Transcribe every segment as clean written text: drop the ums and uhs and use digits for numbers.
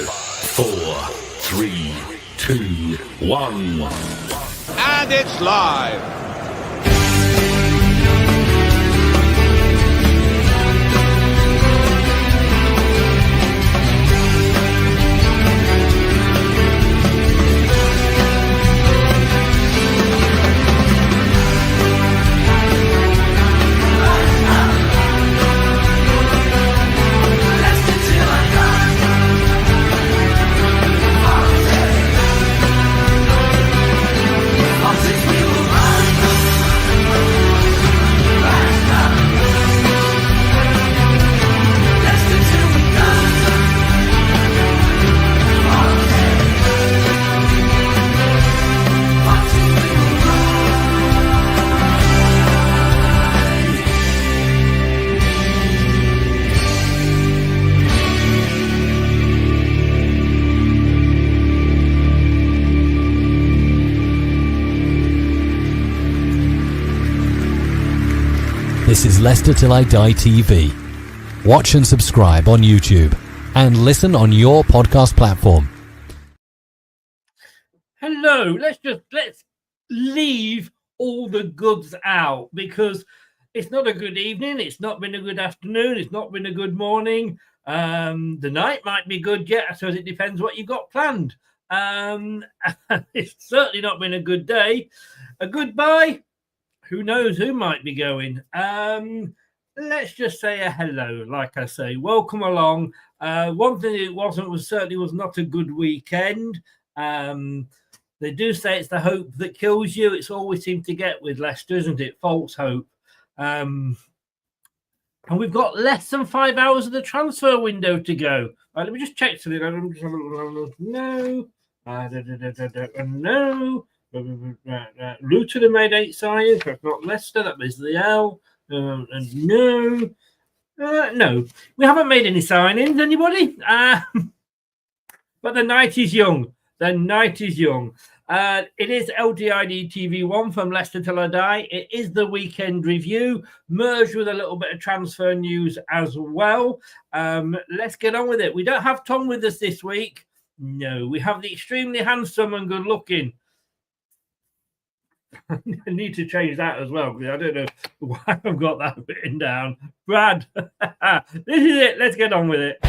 4, 3, 2, 1. And it's live. This is Leicester Till I Die TV. Watch and subscribe on YouTube and listen on your podcast platform. Hello, let's leave all the goods out because it's not a good evening, it's not been a good afternoon, it's not been a good morning. The night might be good yet, I suppose it depends what you've got planned. It's certainly not been a good day. A goodbye. Who knows who might be going? Let's just say a hello, like I say. Welcome along. One thing it certainly was not a good weekend. They do say it's the hope that kills you. It's all we seem to get with Leicester, isn't it? False hope. And we've got less than 5 hours of the transfer window to go. Let me just check something. No. No. Luton have made 8 signings. That's not Leicester. That was the L. And no, we haven't made any signings. Anybody? But the night is young. The night is young. It is LDID TV1 from Leicester Till I Die. It is the weekend review, merged with a little bit of transfer news as well. Let's get on with it. We don't have Tom with us this week. No, we have the extremely handsome and good-looking. I need to change that as well because I don't know why I've got that written down. Brad, this is it. Let's get on with it.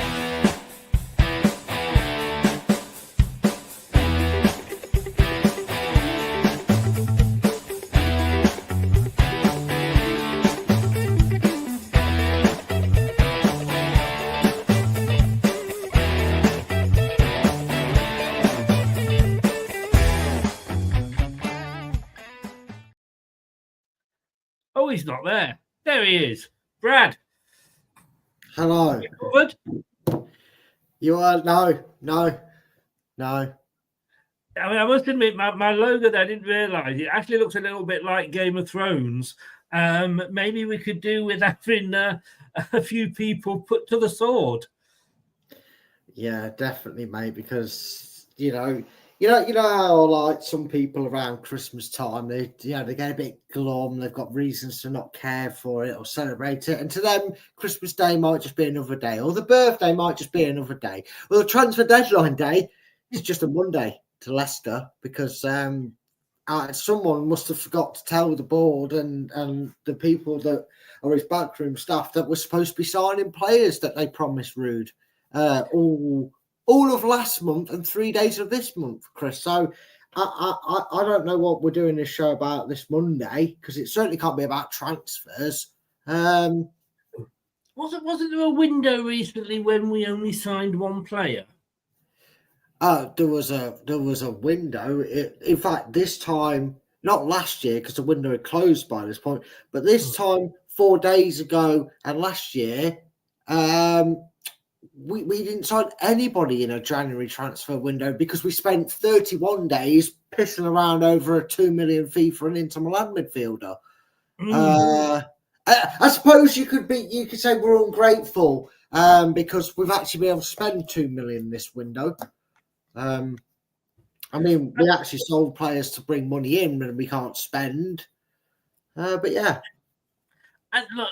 Oh, he's not there. There he is. Brad. Hello. You covered? You are? No. I mean, I must admit, my logo there, I didn't realise. It actually looks a little bit like Game of Thrones. Maybe we could do with having a few people put to the sword. Yeah, definitely, mate, because, you know how like some people around Christmas time, they get a bit glum, they've got reasons to not care for it or celebrate it, and to them Christmas Day might just be another day, or the birthday might just be another day. Well, the transfer deadline day is just a Monday to Leicester because someone must have forgot to tell the board and the people that are his backroom staff that we're supposed to be signing players that they promised Rude all of last month and 3 days of this month, Chris. So I don't know what we're doing this show about this Monday because it certainly can't be about transfers. Wasn't there a window recently when we only signed one player? There was a window. In fact, this time, not last year because the window had closed by this point, but this time 4 days ago and last year, we didn't sign anybody in a January transfer window because we spent 31 days pissing around over a 2 million fee for an Inter Milan midfielder. I suppose you could say we're ungrateful because we've actually been able to spend 2 million this window. I mean, we actually sold players to bring money in and we can't spend. But yeah. And look,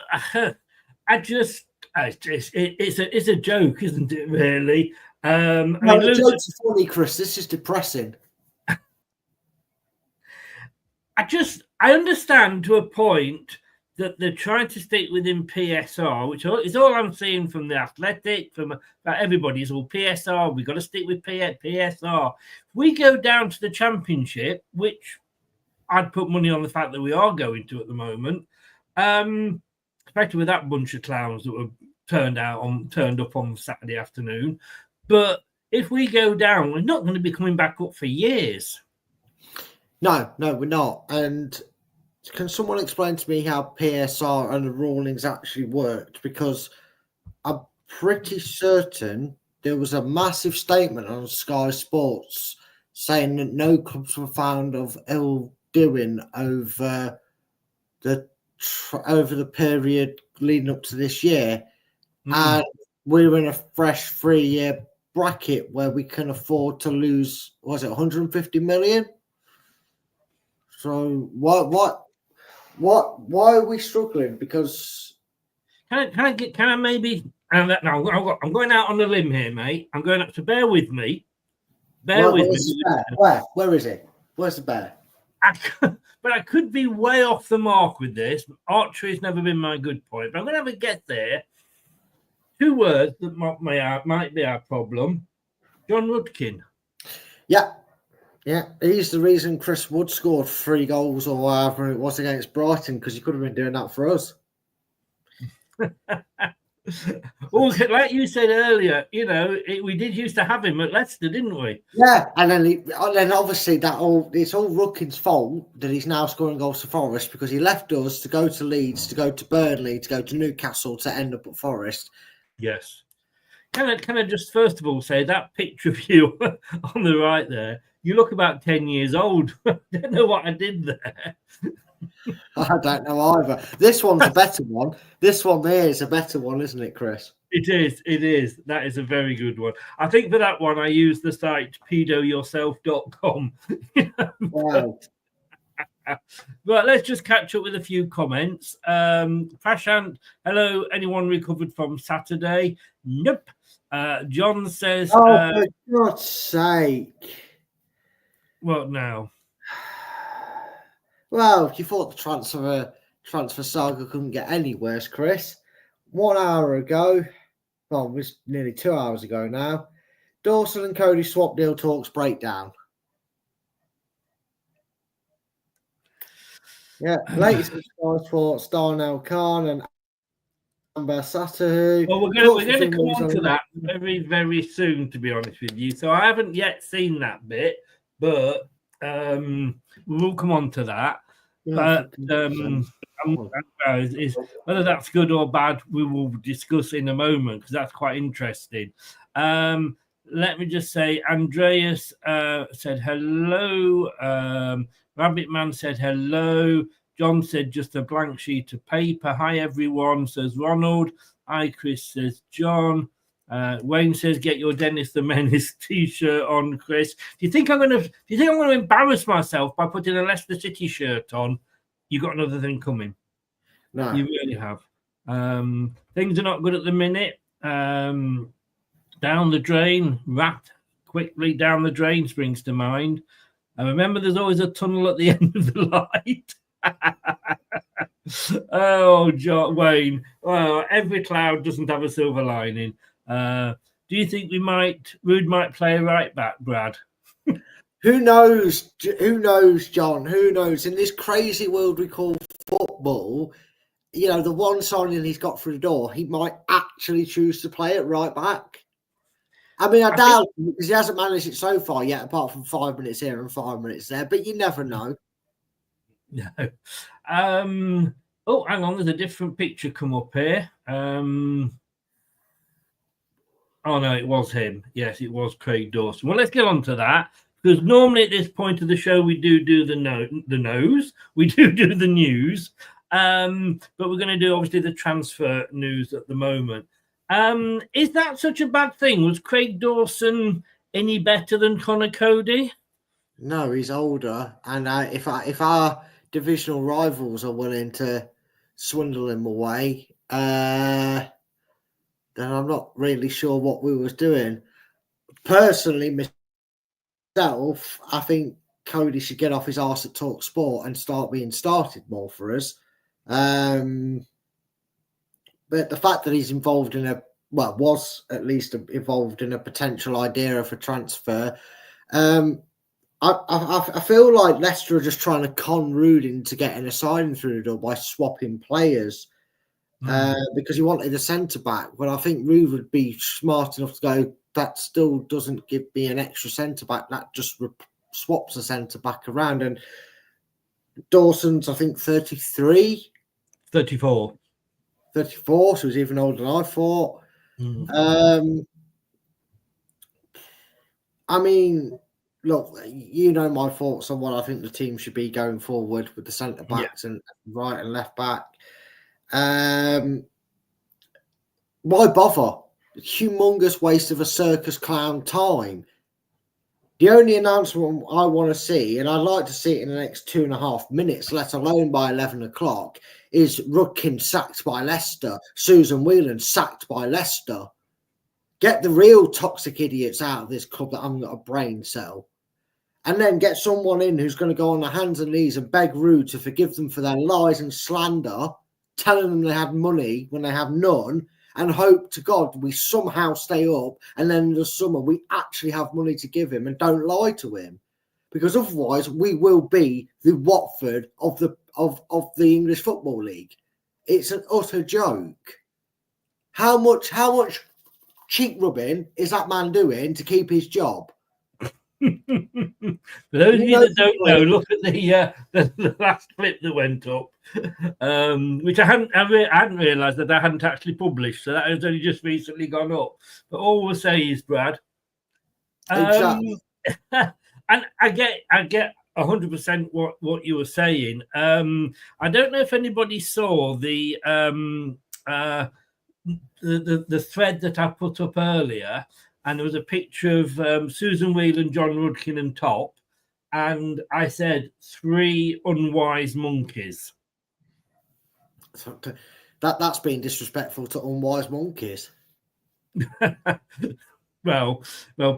I just It's a joke, isn't it? Really. No, the jokes are funny, Chris. This is depressing. I understand to a point that they're trying to stick within PSR, which is all I'm seeing from the Athletic, from everybody. Is all PSR. We've got to stick with PSR. If we go down to the Championship, which I'd put money on the fact that we are going to at the moment, especially with that bunch of clowns that were turned up on Saturday afternoon. But if we go down, we're not going to be coming back up for years. No, we're not. And can someone explain to me how PSR and the rulings actually worked? Because I'm pretty certain there was a massive statement on Sky Sports saying that no clubs were found of ill doing over the period leading up to this year. And we were in a fresh 3-year bracket where we can afford to lose, was it 150 million? So why are we struggling? Because I'm going out on a limb here, mate. I'm going up to bear with me. Where is it? Where's the bear? But I could be way off the mark with this. Archery's never been my good point, but I'm going to have a get there. 2 words that might be our problem. John Rudkin. Yeah. He's the reason Chris Wood scored 3 goals or whatever it was against Brighton, because he could have been doing that for us. Well, like you said earlier, we did used to have him at Leicester, didn't we? Yeah, and then obviously it's all Rudkin's fault that he's now scoring goals for Forest, because he left us to go to Leeds, to go to Burnley, to go to Newcastle, to end up at Forest. Yes. Can I just first of all say that picture of you on the right there? You look about 10 years old. I don't know what I did there. I don't know either. This one's a better one. This one there is a better one, isn't it, Chris? It is. That is a very good one. I think for that one, I used the site pedoyourself.com. Wow. But let's just catch up with a few comments. Prashant, hello. Anyone recovered from Saturday? Nope. John says, for God's sake. What now? Well, you thought the transfer saga couldn't get any worse, Chris. 1 hour ago, well, it was nearly 2 hours ago now, Dawson and Cody swap deal talks breakdown. Yeah, latest Sky Sports, Darnell Khan and Amber Satahu. Well, we're going to come on to that very, very soon, to be honest with you. So I haven't yet seen that bit, but we'll come on to that. But whether that's good or bad, we will discuss in a moment, because that's quite interesting. Let me just say, Andreas said hello. Rabbit Man said hello. John said just a blank sheet of paper. Hi everyone, says Ronald. Hi Chris, says John. Wayne says get your Dennis the Menace t-shirt on, Chris. Do you think I'm going to embarrass myself by putting a Leicester City shirt on? You got another thing coming. No, you really have. Things are not good at the minute. Down the drain, rat quickly down the drain springs to mind. And remember, there's always a tunnel at the end of the light. Oh, Wayne. Well, every cloud doesn't have a silver lining. Do you think Rude might play right back, Brad? Who knows? Who knows, John? Who knows? In this crazy world we call football, the one signing he's got through the door, he might actually choose to play it right back. I mean, I doubt it, because he hasn't managed it so far yet, apart from 5 minutes here and 5 minutes there. But you never know. No. Oh, hang on. There's a different picture come up here. Oh, no, it was him. Yes, it was Craig Dawson. Well, let's get on to that, because normally at this point of the show, we do the nose. We do the news. But we're going to do, obviously, the transfer news at the moment. Is that such a bad thing? Was Craig Dawson any better than Connor Cody? No, he's older, and if our divisional rivals are willing to swindle him away, then I'm not really sure what we was doing. Personally, myself, I think Cody should get off his arse at Talk Sport and start being started more for us. But the fact that he's involved in was at least involved in a potential idea of a transfer. I feel like Leicester are just trying to con Rude into getting a signing through the door by swapping players because he wanted a centre back. But I think Rude would be smart enough to go, that still doesn't give me an extra centre back. That just swaps a centre back around. And Dawson's, I think, 33. 34. 34, so he's even older than I thought. I mean, look, you know my thoughts on what I think the team should be going forward with the centre backs and right and left back. Why bother? Humongous waste of a circus clown time. The only announcement I want to see, and I'd like to see it in the next 2.5 minutes, let alone by 11 o'clock, is Rudkin sacked by Leicester, Susan Whelan sacked by Leicester. Get the real toxic idiots out of this club that haven't got a brain cell. And then get someone in who's going to go on their hands and knees and beg Rude to forgive them for their lies and slander, telling them they had money when they have none, and hope to God we somehow stay up, and then in the summer we actually have money to give him and don't lie to him. Because otherwise we will be the Watford of the English Football League. It's an utter joke. How much cheek rubbing is that man doing to keep his job? For those of you that don't know, look at the last clip that went up, which I hadn't realised that I hadn't actually published, so that has only just recently gone up. But all we'll say is, Brad, Exactly. and I get 100% what you were saying. I don't know if anybody saw the thread that I put up earlier, and there was a picture of Susan Whelan, John Rudkin, and Top, and I said 3 unwise monkeys. That's being disrespectful to unwise monkeys. Well,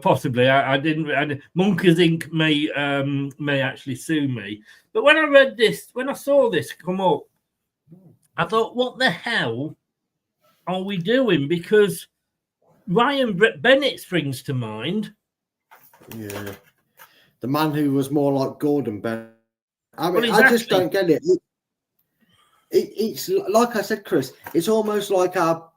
possibly. I didn't. Monkeys Inc. may actually sue me. But when I saw this come up, I thought, what the hell are we doing? Because Ryan Bennett springs to mind. Yeah, the man who was more like Gordon Bennett. I mean, Exactly. I just don't get it. It's like I said, Chris. It's almost like our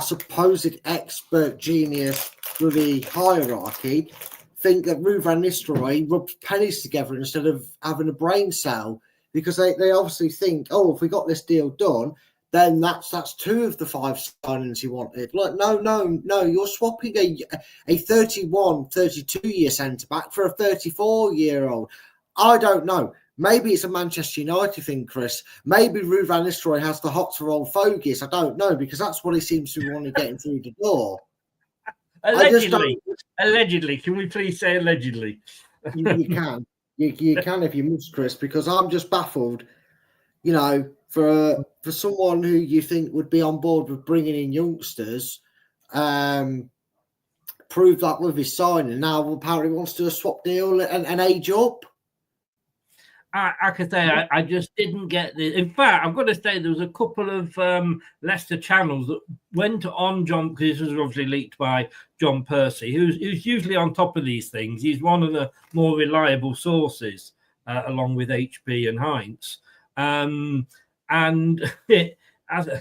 supposed expert genius bloody hierarchy think that Ruud van Nistelrooy rubs pennies together instead of having a brain cell, because they obviously think, oh, if we got this deal done, then that's 2 of the 5 signings he wanted. Like, no, you're swapping a 31, 32-year centre-back for a 34-year-old. I don't know. Maybe it's a Manchester United thing, Chris. Maybe Ruud van Nistelrooy has the hots for old fogies. I don't know, because that's what he seems to want to get through the door. Allegedly. Can we please say allegedly? You can. You can if you must, Chris, because I'm just baffled. You know, for someone who you think would be on board with bringing in youngsters, proved that with his signing. Now apparently wants to do a swap deal and age up. I can say I just didn't get this. In fact, I've got to say there was a couple of Leicester channels that went on John, because this was obviously leaked by John Percy, who's usually on top of these things. He's one of the more reliable sources, along with HB and Heinz. And that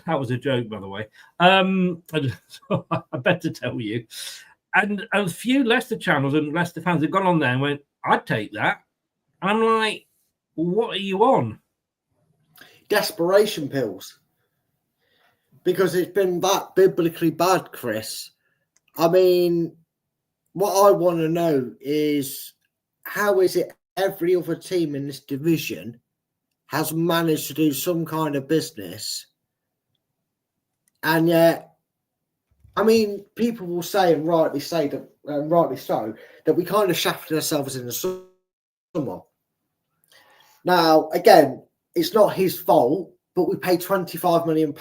was a joke, by the way. So I better tell you. And a few Leicester channels and Leicester fans have gone on there and went, I'd take that. And I'm like, what are you on? Desperation pills. Because it's been that biblically bad, Chris. I mean, what I want to know is, how is it every other team in this division has managed to do some kind of business, and yet, I mean, people will say, and rightly so, that we kind of shafted ourselves in the summer. Now, again, it's not his fault, but we paid £25 million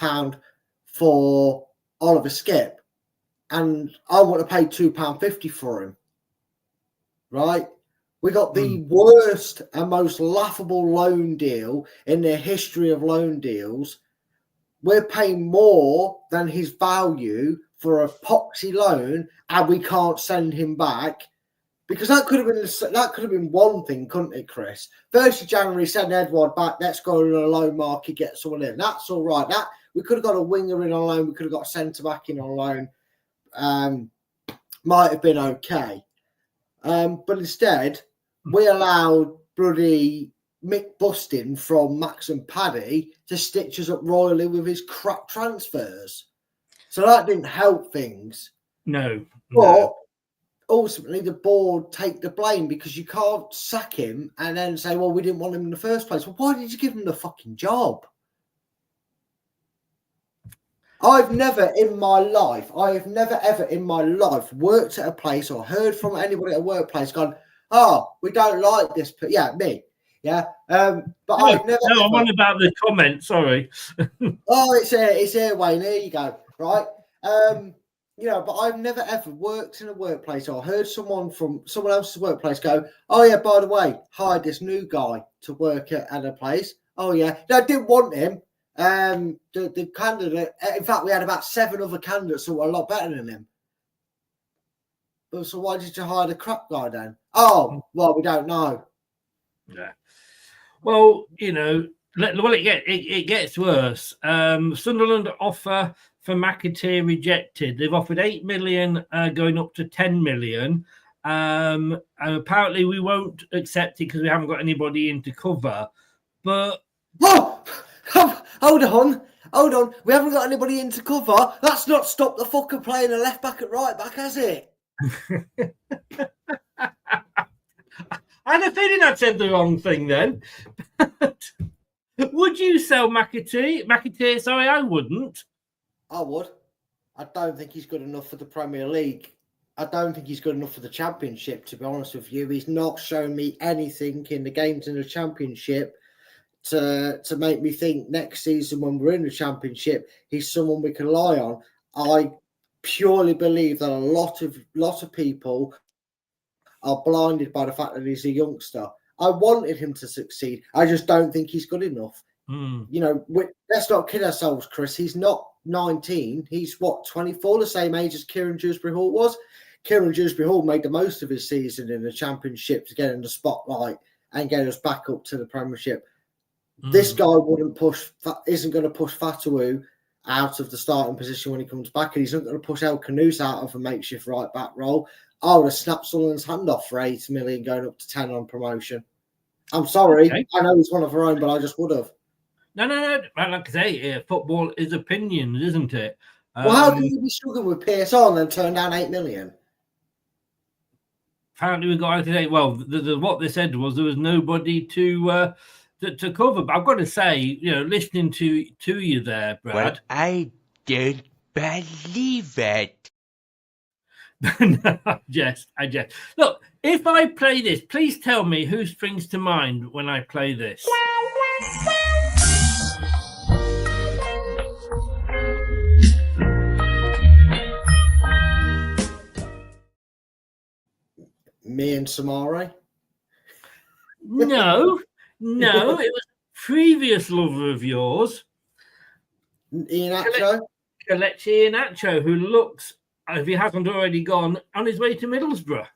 for Oliver Skip, and I want to pay £2.50 for him. Right? We got the worst and most laughable loan deal in the history of loan deals. We're paying more than his value for a poxy loan, and we can't send him back. Because that could have been one thing, couldn't it, Chris? 1st of January, send Edward back. Let's go on a loan market, get someone in. That's all right. That we could have got a winger in on loan. We could have got a centre back in on loan. Might have been okay, but instead we allowed bloody Mick Bustin from Max and Paddy to stitch us up royally with his crap transfers. So that didn't help things. No. But ultimately the board take the blame, because you can't sack him and then say, well, we didn't want him in the first place. Well, why did you give him the fucking job? I have never ever in my life worked at a place or heard from anybody at a workplace gone, oh, we don't like this. Yeah, me. Yeah. But I've never. No, I'm on about the comment. Sorry. Oh, it's here, Wayne. Here you go. Right. But I've never ever worked in a workplace or heard someone from someone else's workplace go, oh yeah, by the way, hired this new guy to work at a place. Oh yeah, no, I didn't want him. The candidate. In fact, we had about 7 other candidates who were a lot better than him. But so why did you hire the crap guy then? Oh, well, we don't know. Yeah. Well, it gets worse. Sunderland offer for McAteer rejected. They've offered 8 million, going up to 10 million. And apparently we won't accept it because we haven't got anybody in to cover. But hold on. We haven't got anybody in to cover. That's not stopped the fucker playing a left back at right back, has it? I had a feeling I said the wrong thing then. Would you sell McAteer? Sorry, I wouldn't. I would. I don't think he's good enough for the Premier League. I don't think he's good enough for the Championship, to be honest with you. He's not shown me anything in the games in the Championship to make me think next season when we're in the Championship, he's someone we can rely on. I purely believe that a lot of people are blinded by the fact that he's a youngster. I wanted him to succeed. I just don't think he's good enough. Let's not kid ourselves, Chris. He's not 19. He's 24, the same age as Kieran Dewsbury-Hall was. Kieran Dewsbury-Hall made the most of his season in the Championship to get in the spotlight and get us back up to the Premiership. This guy isn't going to push Fatawu out of the starting position when he comes back, and he's not going to push El Canous out of a makeshift right back role. I would have snapped Sutherland's hand off for 8 million going up to 10 on promotion. I'm sorry. Okay. I know he's one of our own, but I just would have. No. Like I say, football is opinions, isn't it? Well, how can you be struggling with PSR and turn down 8 million? Apparently, we got out today. Well, what they said was there was nobody to cover. But I've got to say, listening to you there, Brad. Well, I don't believe it. No, I jest. Look, if I play this, please tell me who springs to mind when I play this. Me and Samari? No, it was a previous lover of yours. Iheanacho? Kelechi Iheanacho, who looks, if he hasn't already gone, on his way to Middlesbrough.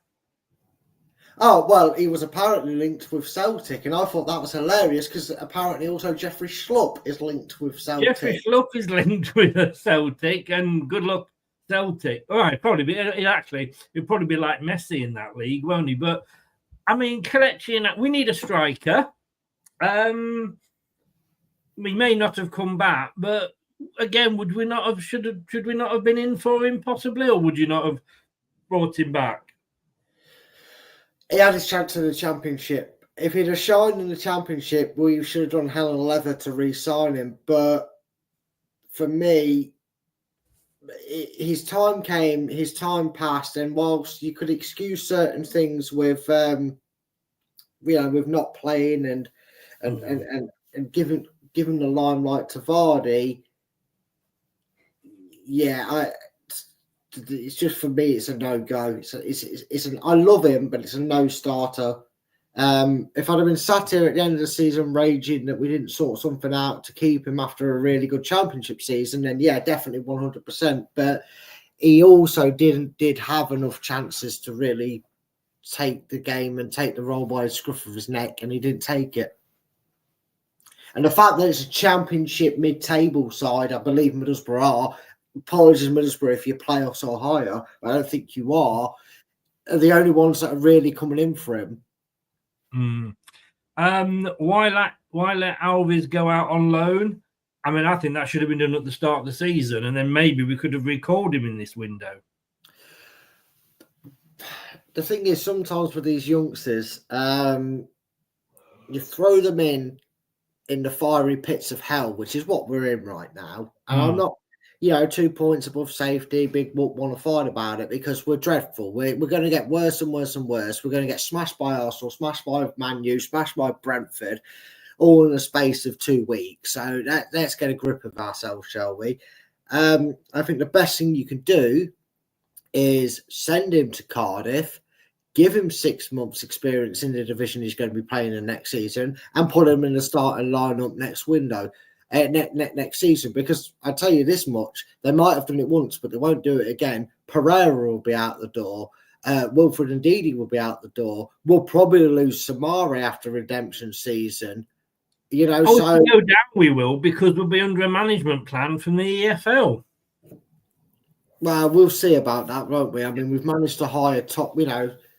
Oh, well, he was apparently linked with Celtic, and I thought that was hilarious because apparently also Jeffrey Schlupp is linked with Celtic. Jeffrey Schlupp is linked with Celtic, and good luck, Celtic. All right, probably it'll probably be like Messi in that league, won't he? But I mean, Kelechi, we need a striker. We may not have come back, but again, should we not have been in for him possibly, or would you not have brought him back? He had his chance in the Championship. If he'd have shined in the Championship, we should have done hell and leather to re-sign him. But for me, his time came, his time passed, and whilst you could excuse certain things with, with not playing and giving the limelight to Vardy, It's just for me. It's a no-go. I love him, but it's a no-starter. If I'd have been sat here at the end of the season raging that we didn't sort something out to keep him after a really good championship season, then yeah, definitely 100%. But he also did have enough chances to really take the game and take the role by the scruff of his neck, and he didn't take it. And the fact that it's a championship mid-table side, I believe Middlesbrough are. Apologies, Middlesbrough, if you're playoffs or higher. I don't think you are the only ones that are really coming in for him. Why let Alves go out on loan? I mean, I think that should have been done at the start of the season, and then maybe we could have recalled him in this window. The thing is, sometimes with these youngsters, you throw them in the fiery pits of hell, which is what we're in right now. And I'm not, 2 points above safety, big whoop, want to fight about it because we're dreadful. We're going to get worse and worse and worse. We're going to get smashed by Arsenal, smashed by Man U, smashed by Brentford, all in the space of 2 weeks. So let's get a grip of ourselves, shall we? I think the best thing you can do is send him to Cardiff, give him 6 months experience in the division he's going to be playing in next season, and put him in the starting lineup next season. Because I tell you this much, they might have done it once, but they won't do it again. Pereira will be out the door. Wilfred Ndidi will be out the door. We'll probably lose Samari after redemption season. No doubt we will, because we'll be under a management plan from the EFL. Well, we'll see about that, won't we? I mean, we've managed to hire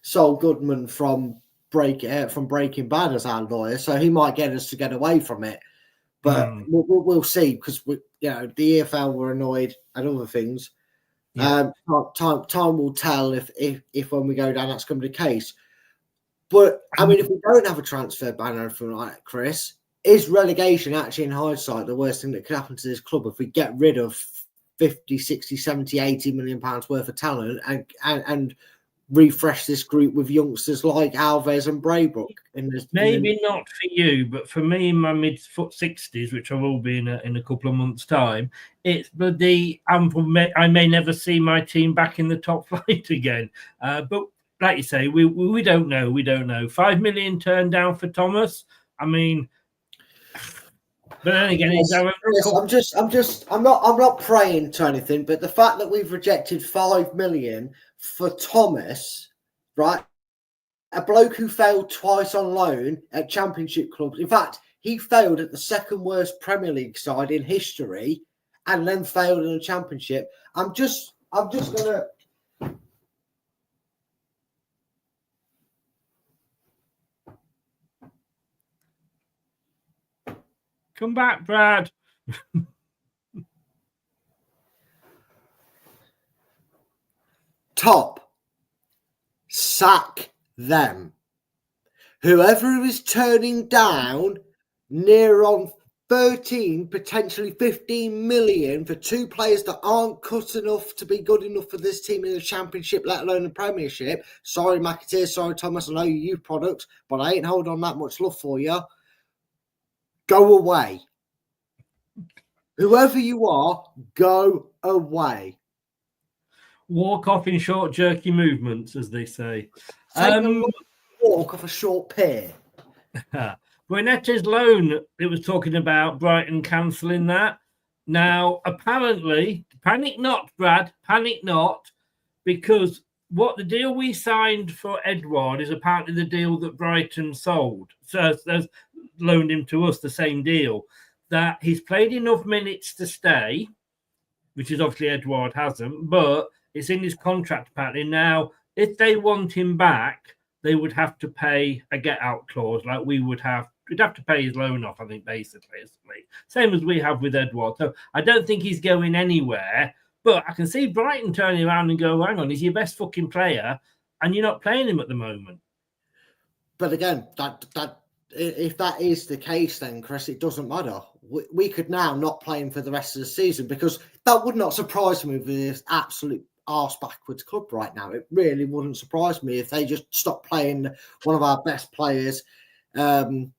Sol Goodman from Breaking Bad as our lawyer, so he might get us to get away from it. But we'll see, because the EFL were annoyed at other things. Yeah. Time will tell if when we go down that's going to be the case. But I mean, if we don't have a transfer ban or anything like that, Chris, is relegation actually in hindsight the worst thing that could happen to this club if we get rid of 50, 60, 70, 80 million pounds worth of talent and refresh this group with youngsters like Alves and Braybrook? Maybe not for you, but for me in my mid-60s, which I will be in a couple of months' time, it's I may never see my team back in the top flight again. But like you say, we don't know. We don't know. 5 million turned down for Thomas. I mean, but then again, I'm not praying to anything, but the fact that we've rejected 5 million for Thomas, right? A bloke who failed twice on loan at championship clubs. In fact, he failed at the second worst Premier League side in history and then failed in a championship. I'm just gonna come back, Brad. Top. Sack them. Whoever is turning down near on 13, potentially 15 million for 2 players that aren't cut enough to be good enough for this team in the championship, let alone the Premiership. Sorry, McAteer. Sorry, Thomas. I know you're youth products, but I ain't holding on that much love for you. Go away. Whoever you are, go away. Walk off in short, jerky movements, as they say. Walk off a short pier. Buenette's loan, it was talking about Brighton cancelling that. Now, apparently, panic not, Brad, panic not, because what the deal we signed for Edouard is apparently the deal that Brighton sold. So there's loaned him to us, the same deal, that he's played enough minutes to stay, which is obviously Edouard hasn't, but it's in his contract apparently. Now, if they want him back, they would have to pay a get-out clause, like we'd have to pay his loan off, I think, basically. Same as we have with Edouard. So I don't think he's going anywhere, but I can see Brighton turning around and go, hang on, he's your best fucking player, and you're not playing him at the moment. But again, that if that is the case, then, Chris, it doesn't matter. We could now not play him for the rest of the season, because that would not surprise me with this absolute arse backwards club right now. It really wouldn't surprise me if they just stopped playing one of our best players for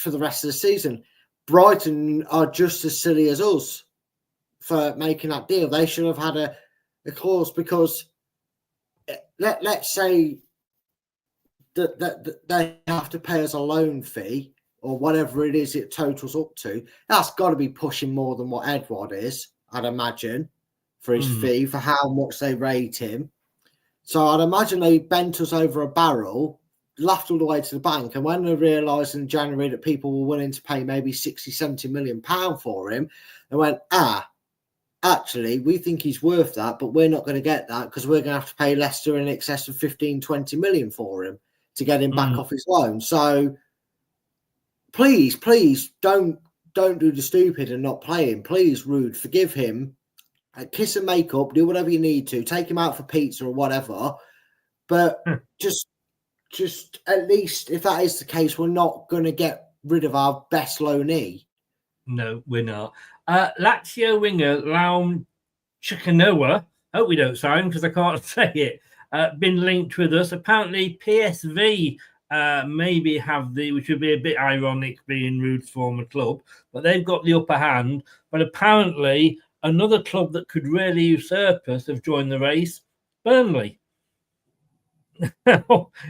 the rest of the season. Brighton are just as silly as us. for making that deal. They should have had a clause, because let's say that they have to pay us a loan fee or whatever it is it totals up to. That's got to be pushing more than what Edward is, I'd imagine, for his fee, for how much they rate him. So I'd imagine they bent us over a barrel, laughed all the way to the bank, and when they realised in January that people were willing to pay maybe 60, 70 million pounds for him, they went, actually, we think he's worth that, but we're not going to get that because we're going to have to pay Leicester in excess of 15, 20 million for him to get him back off his loan. So please don't do the stupid and not play him. Please, Rude, forgive him. Kiss and make up, do whatever you need to, take him out for pizza or whatever. But just at least, if that is the case, we're not going to get rid of our best loanee. No, we're not. Lazio winger Laum Chikanoa, hope we don't sign because I can't say it, been linked with us. Apparently PSV maybe have which would be a bit ironic being Rude's former club, but they've got the upper hand. But apparently another club that could really usurp us have joined the race, Burnley.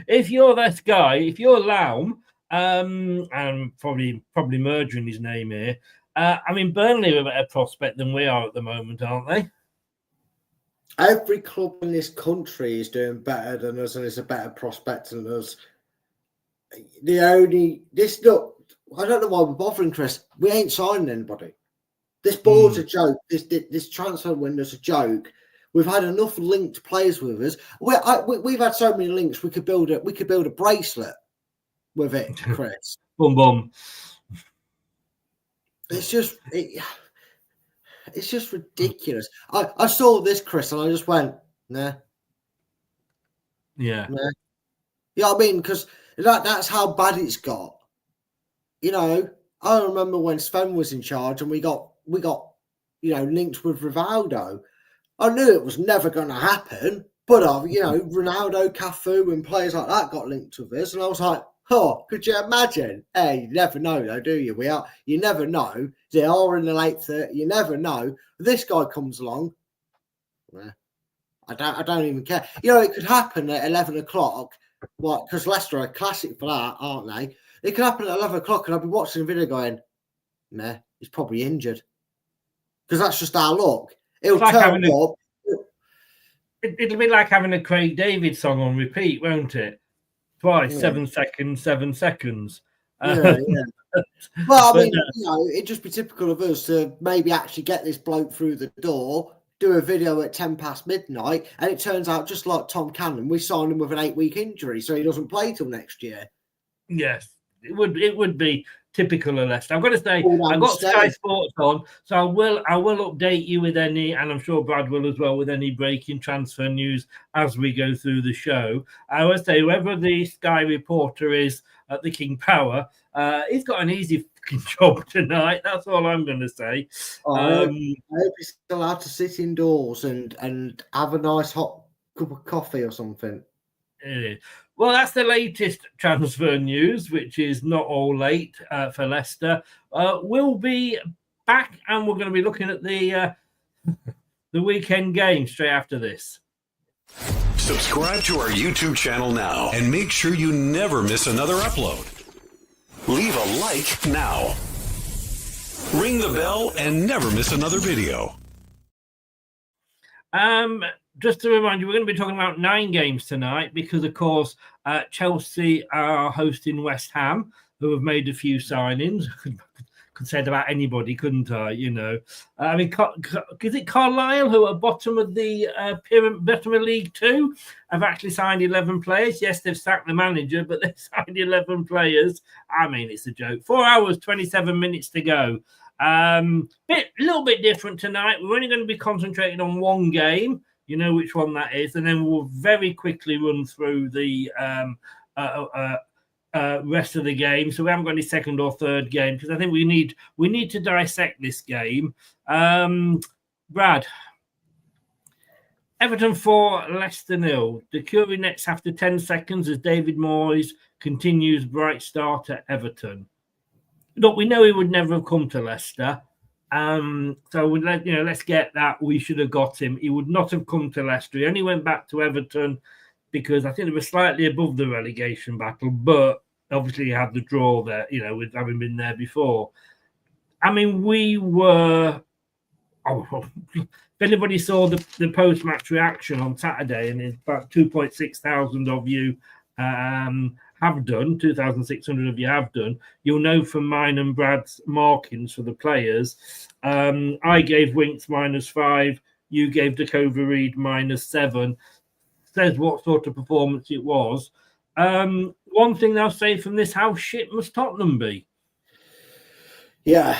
If you're this guy, if you're Laum, and probably murdering his name here, I mean, Burnley are a better prospect than we are at the moment, aren't they? Every club in this country is doing better than us and is a better prospect than us. I don't know why we're bothering, Chris. We ain't signing anybody. This board's a joke. This transfer window's a joke. We've had enough linked players with us. We've had so many links. We could build a bracelet with it, Chris. Boom, boom. It's just ridiculous. I saw this, Chris, and I just went, nah. Yeah. Nah. You know what I mean? Because that's how bad it's got. You know, I remember when Sven was in charge and we got linked with Rivaldo. I knew it was never going to happen, but Ronaldo, Cafu, and players like that got linked with us, and I was like, oh, could you imagine? Hey, you never know, though, do you? You never know. They are in the late 30s. You never know. This guy comes along. I don't even care. It could happen at 11 o'clock. What? Because Leicester are classic for that, aren't they? It could happen at 11 o'clock, and I'll be watching a video going, nah, he's probably injured. Because that's just our luck. It'll turn up. It'll be like having a Craig David song on repeat, won't it? Twice, 7 seconds, 7 seconds. Yeah. Well, I mean, it'd just be typical of us to maybe actually get this bloke through the door, do a video at 10 past midnight, and it turns out just like Tom Cannon, we signed him with an 8-week injury, so he doesn't play till next year. Yes, it would be typical of Leicester. I've got to say, I've got Sky Sports on, so I will update you with any, and I'm sure Brad will as well, with any breaking transfer news as we go through the show. I would say whoever the Sky reporter is at the King Power, he's got an easy job tonight. That's all I'm going to say. I hope he's allowed to sit indoors and have a nice hot cup of coffee or something. Well, that's the latest transfer news, which is not all late for Leicester. We'll be back, and we're going to be looking at the weekend game straight after this. Subscribe to our YouTube channel now and make sure you never miss another upload. Leave a like now. Ring the bell and never miss another video. Just to remind you, we're going to be talking about 9 games tonight because, of course, Chelsea are hosting West Ham, who have made a few signings. Could say it about anybody, couldn't I? I mean, is it Carlisle, who are bottom of the bottom of League 2, have actually signed 11 players? Yes, they've sacked the manager, but they've signed 11 players. I mean, it's a joke. 4 hours, 27 minutes to go. A little bit different tonight. We're only going to be concentrating on one game. You know which one that is, and then we'll very quickly run through the rest of the game. So we haven't got any second or third game because I think we need to dissect this game. Brad, Everton 4, Leicester 0. The Curie nets after 10 seconds as David Moyes continues bright start at Everton. Look, we know he would never have come to Leicester. So let's get that. We should have got him. He would not have come to Leicester. He only went back to Everton because I think they were slightly above the relegation battle, but obviously he had the draw there, with having been there before. I mean, we were. If anybody saw the post-match reaction on Saturday, and it's about 2,600 of you have done, 2,600 of you have done, you'll know from mine and Brad's markings for the players. I gave Winks -5, you gave Dakova Reed -7. Says what sort of performance it was. One thing I'll say from this, how shit must Tottenham be? Yeah,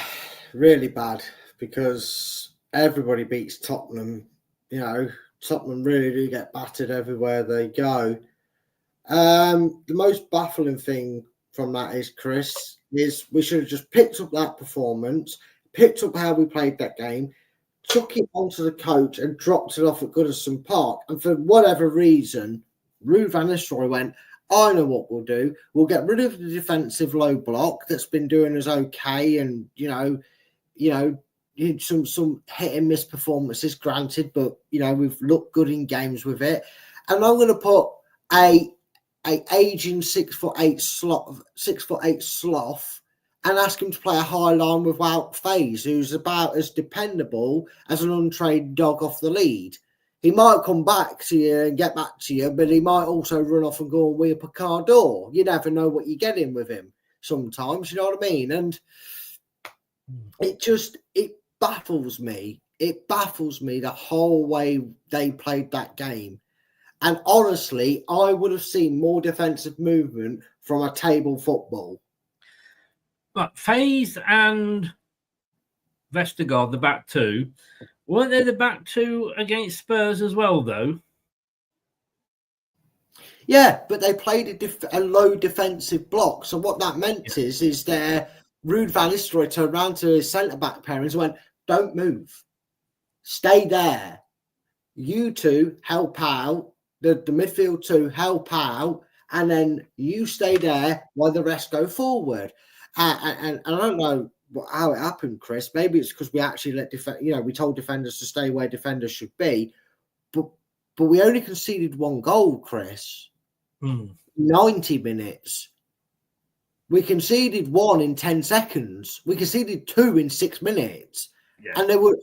really bad, because everybody beats Tottenham. Tottenham really do get battered everywhere they go. The most baffling thing from that is, Chris, is we should have just picked up that performance, picked up how we played that game, took it onto the coach and dropped it off at Goodison Park. And for whatever reason, Ruud van Nistelrooy went, I know what we'll do. We'll get rid of the defensive low block that's been doing us okay, and some hit and miss performances, granted, but we've looked good in games with it. And I'm going to put a aging 6'8" sloth and ask him to play a high line with Wout Faes, who's about as dependable as an untrained dog off the lead. He might come back to you and get back to you, but he might also run off and go and wheel a car door. You never know what you're getting with him sometimes, you know what I mean? And it baffles me. It baffles me the whole way they played that game. And honestly, I would have seen more defensive movement from a table football. But Faes and Vestergaard, the back two, weren't they the back two against Spurs as well, though? Yeah, but they played a low defensive block. So what that meant is Ruud van Nistelrooy turned around to his centre-back parents and went, don't move. Stay there. You two help out. The midfield two help out. And then you stay there while the rest go forward. And I don't know how it happened, Chris. Maybe it's because we actually we told defenders to stay where defenders should be. But we only conceded one goal, Chris. 90 minutes. We conceded one in 10 seconds. We conceded two in 6 minutes. Yeah. And they were,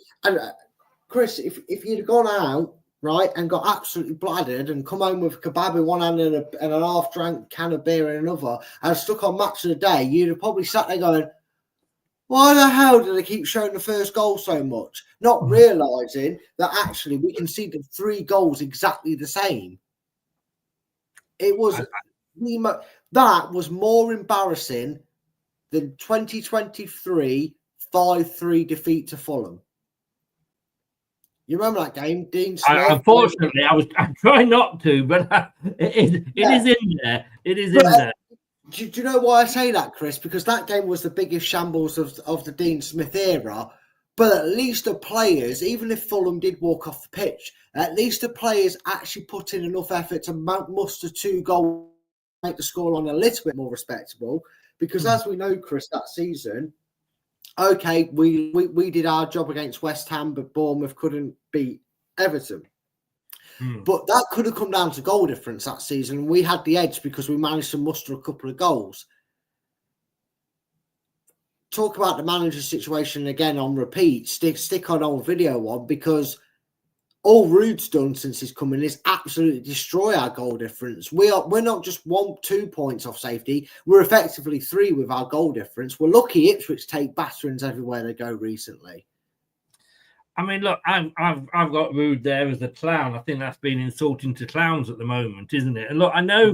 Chris, if you'd have gone out, right, and got absolutely bladdered and come home with a kebab in one hand and an half-drank can of beer in another and stuck on Match of the Day, you'd have probably sat there going, why the hell do they keep showing the first goal so much? Not realising that actually we conceded 3 goals exactly the same. It was that was more embarrassing than 2023 5-3 defeat to Fulham. You remember that game, Dean Smith? Unfortunately, I'm trying not to, but it is in there. It is in there. Do you know why I say that, Chris? Because that game was the biggest shambles of the Dean Smith era. But at least the players, even if Fulham did walk off the pitch, at least the players actually put in enough effort to muster 2 goals, make the scoreline a little bit more respectable. Because as we know, Chris, that season, okay, we did our job against West Ham, but Bournemouth couldn't beat Everton. But that could have come down to goal difference that season. We had the edge because we managed to muster a couple of goals. Talk about the manager's situation again on repeat. Stick on old video one, because all Ruud's done since he's come in is absolutely destroy our goal difference. We're not just 1-2 points off safety. We're effectively 3 with our goal difference. We're lucky Ipswich take batterings everywhere they go recently. I mean, look, I've got Ruud there as a clown. I think that's been insulting to clowns at the moment, isn't it? And look, I know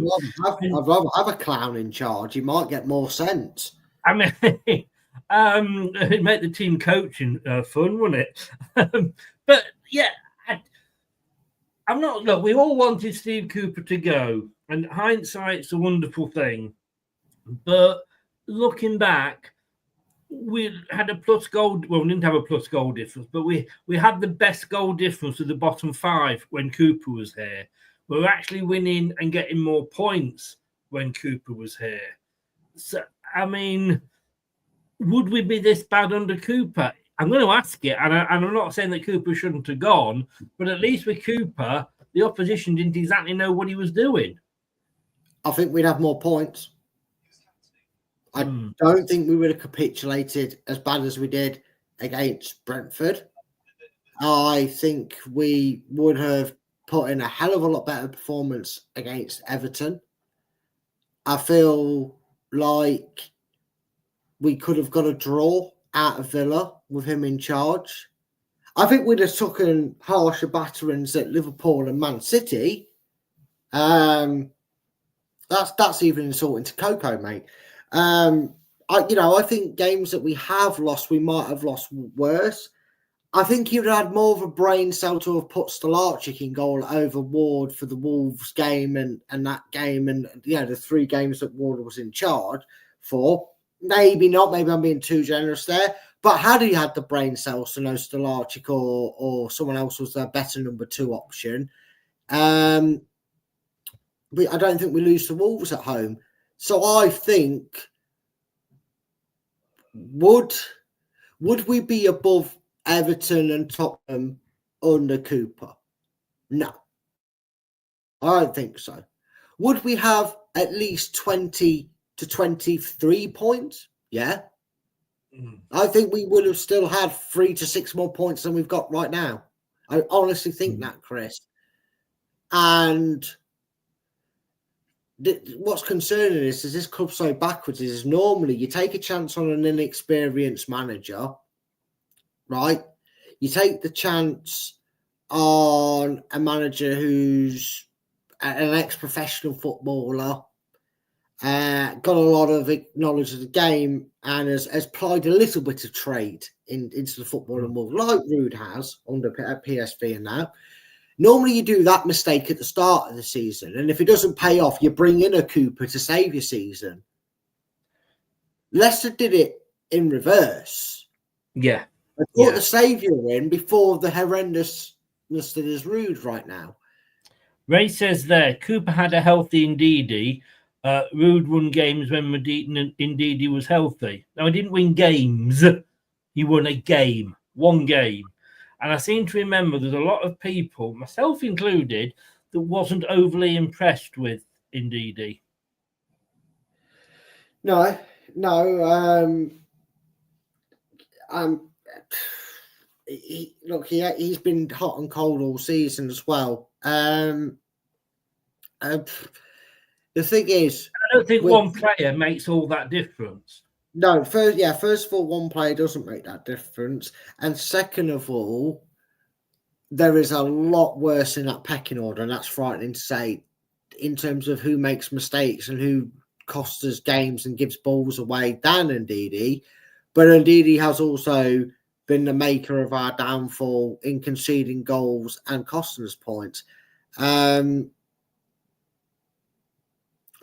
I'd rather have a clown in charge. You might get more sense. I mean, it'd make the team coaching fun, wouldn't it? But yeah, I'm not. Look, we all wanted Steve Cooper to go, and hindsight's a wonderful thing. But looking back, we had a plus goal. Well, we didn't have a plus goal difference, but we had the best goal difference of the bottom 5 when Cooper was here. We were actually winning and getting more points when Cooper was here. So, I mean, would we be this bad under Cooper? I'm going to ask it, and I'm not saying that Cooper shouldn't have gone, but at least with Cooper, the opposition didn't exactly know what he was doing. I think we'd have more points. I don't think we would have capitulated as bad as we did against Brentford. I think we would have put in a hell of a lot better performance against Everton. I feel like we could have got a draw out of Villa with him in charge. I think we'd have taken harsher batterings at Liverpool and Man City. That's even insulting to Coco, mate. I think games that we have lost, we might have lost worse. I think he would have had more of a brain cell to have put Stolarczyk in goal over Ward for the Wolves game and that game and the 3 games that Ward was in charge for. Maybe not. Maybe I'm being too generous there. But had he had the brain cells to know Stolarczyk or someone else was their better number 2 option, I don't think we lose to Wolves at home. So I think would we be above Everton and Tottenham under Cooper? No. I don't think so. Would we have at least 20 to 23 points? Yeah. I think we would have still had 3 to 6 more points than we've got right now. I honestly think that, Chris. And what's concerning is this club so backwards is normally you take a chance on an inexperienced manager, right? You take the chance on a manager who's an ex-professional footballer, got a lot of knowledge of the game and has plied a little bit of trade into the footballing world, like Rude has under PSV and that. Normally you do that mistake at the start of the season, and if it doesn't pay off, you bring in a Cooper to save your season. Leicester did it in reverse. Yeah. They brought the saviour in before the horrendousness that is Rude right now. Ray says there, Cooper had a healthy Ndidi. Rude won games when Ndidi was healthy. Now, he didn't win games. He won a game. One game. And I seem to remember there's a lot of people, myself included, that wasn't overly impressed with Ndidi. No. He's been hot and cold all season as well. The thing is, I don't think one player makes all that difference. No, first of all, one player doesn't make that difference. And second of all, there is a lot worse in that pecking order, and that's frightening to say in terms of who makes mistakes and who costs us games and gives balls away than Ndidi. But Ndidi has also been the maker of our downfall in conceding goals and costing us points.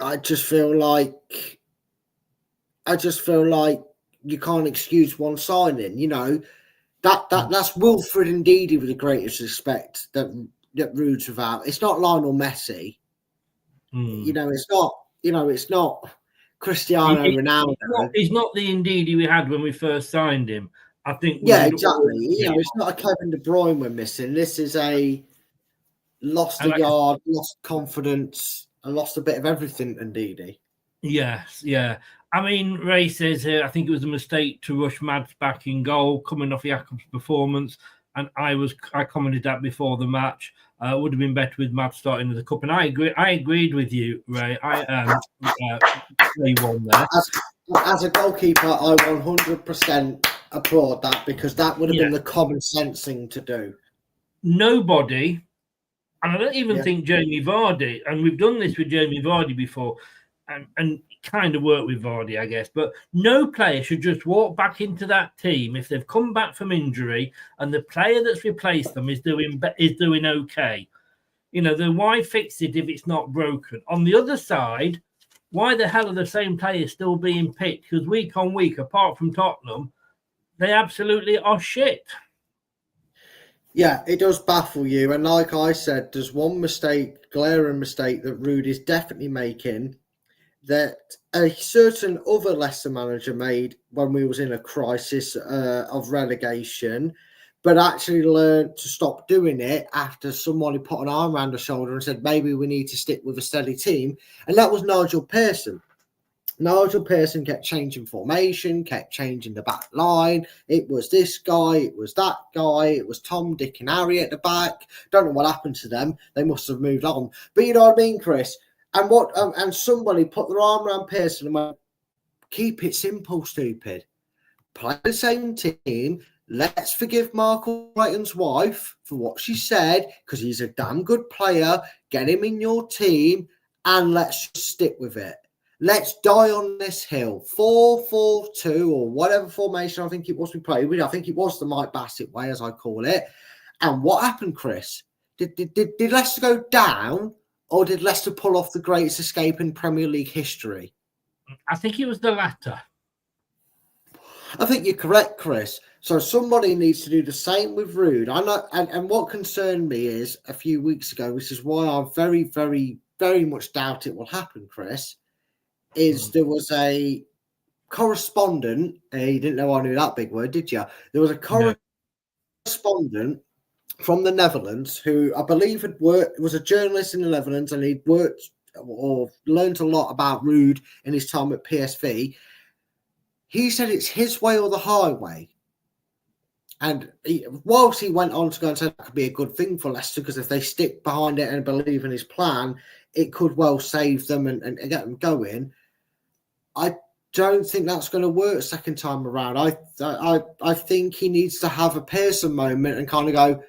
I just feel like you can't excuse one signing. That's Wilfred Ndidi with the greatest respect that Rude's without. It's not Lionel Messi. It's not Cristiano Ronaldo. He's not the Ndidi we had when we first signed him. I think. Yeah, exactly. It's not a Kevin De Bruyne we're missing. This is a lost a yard, lost confidence, and lost a bit of everything. Ndidi. Yes, yeah. I mean, Ray says here, I think it was a mistake to rush Mads back in goal, coming off Jakob's performance. And I commented that before the match. Would have been better with Mads starting in the cup. And I agreed with you, Ray. Ray won there. As a goalkeeper, I 100% applaud that because that would have been the common sense thing to do. Nobody, and I don't even think Jamie Vardy, and we've done this with Jamie Vardy before, and kind of worked with Vardy, I guess, but no player should just walk back into that team if they've come back from injury and the player that's replaced them is doing okay. Then why fix it if it's not broken? On the other side, why the hell are the same players still being picked? Because week on week, apart from Tottenham, they absolutely are shit. Yeah, it does baffle you. And like I said, there's one glaring mistake that Rude is definitely making. that a certain other Leicester manager made when we was in a crisis of relegation, but actually learned to stop doing it after somebody put an arm around the shoulder and said, maybe we need to stick with a steady team. And that was Nigel Pearson. Nigel Pearson kept changing formation, kept changing the back line. It was this guy, it was that guy, it was Tom, Dick and Harry at the back. Don't know what happened to them. They must have moved on. But you know what I mean, Chris? And and somebody put their arm around Pearson and went, keep it simple, stupid. Play the same team. Let's forgive Michael Crichton's wife for what she said, because he's a damn good player. Get him in your team and let's just stick with it. Let's die on this hill. 4-4-2 or whatever formation I think it was we played with. I think it was the Mike Bassett way, as I call it. And what happened, Chris? Did Leicester go down, or did Leicester pull off the greatest escape in Premier League history? I think it was the latter. I think you're correct, Chris. So somebody needs to do the same with Rude. I know, and what concerned me is a few weeks ago, which is why I very, very, very much doubt it will happen, Chris, is there was a correspondent. You didn't know I knew that big word, did you? There was a correspondent from the Netherlands who I believe was a journalist in the Netherlands, and he'd worked or learned a lot about Rude in his time at PSV. He said it's his way or the highway. And whilst he went on to go and say that could be a good thing for Leicester, because if they stick behind it and believe in his plan, it could well save them and get them going. I don't think that's going to work second time around. I think he needs to have a Pearson moment and kind of go,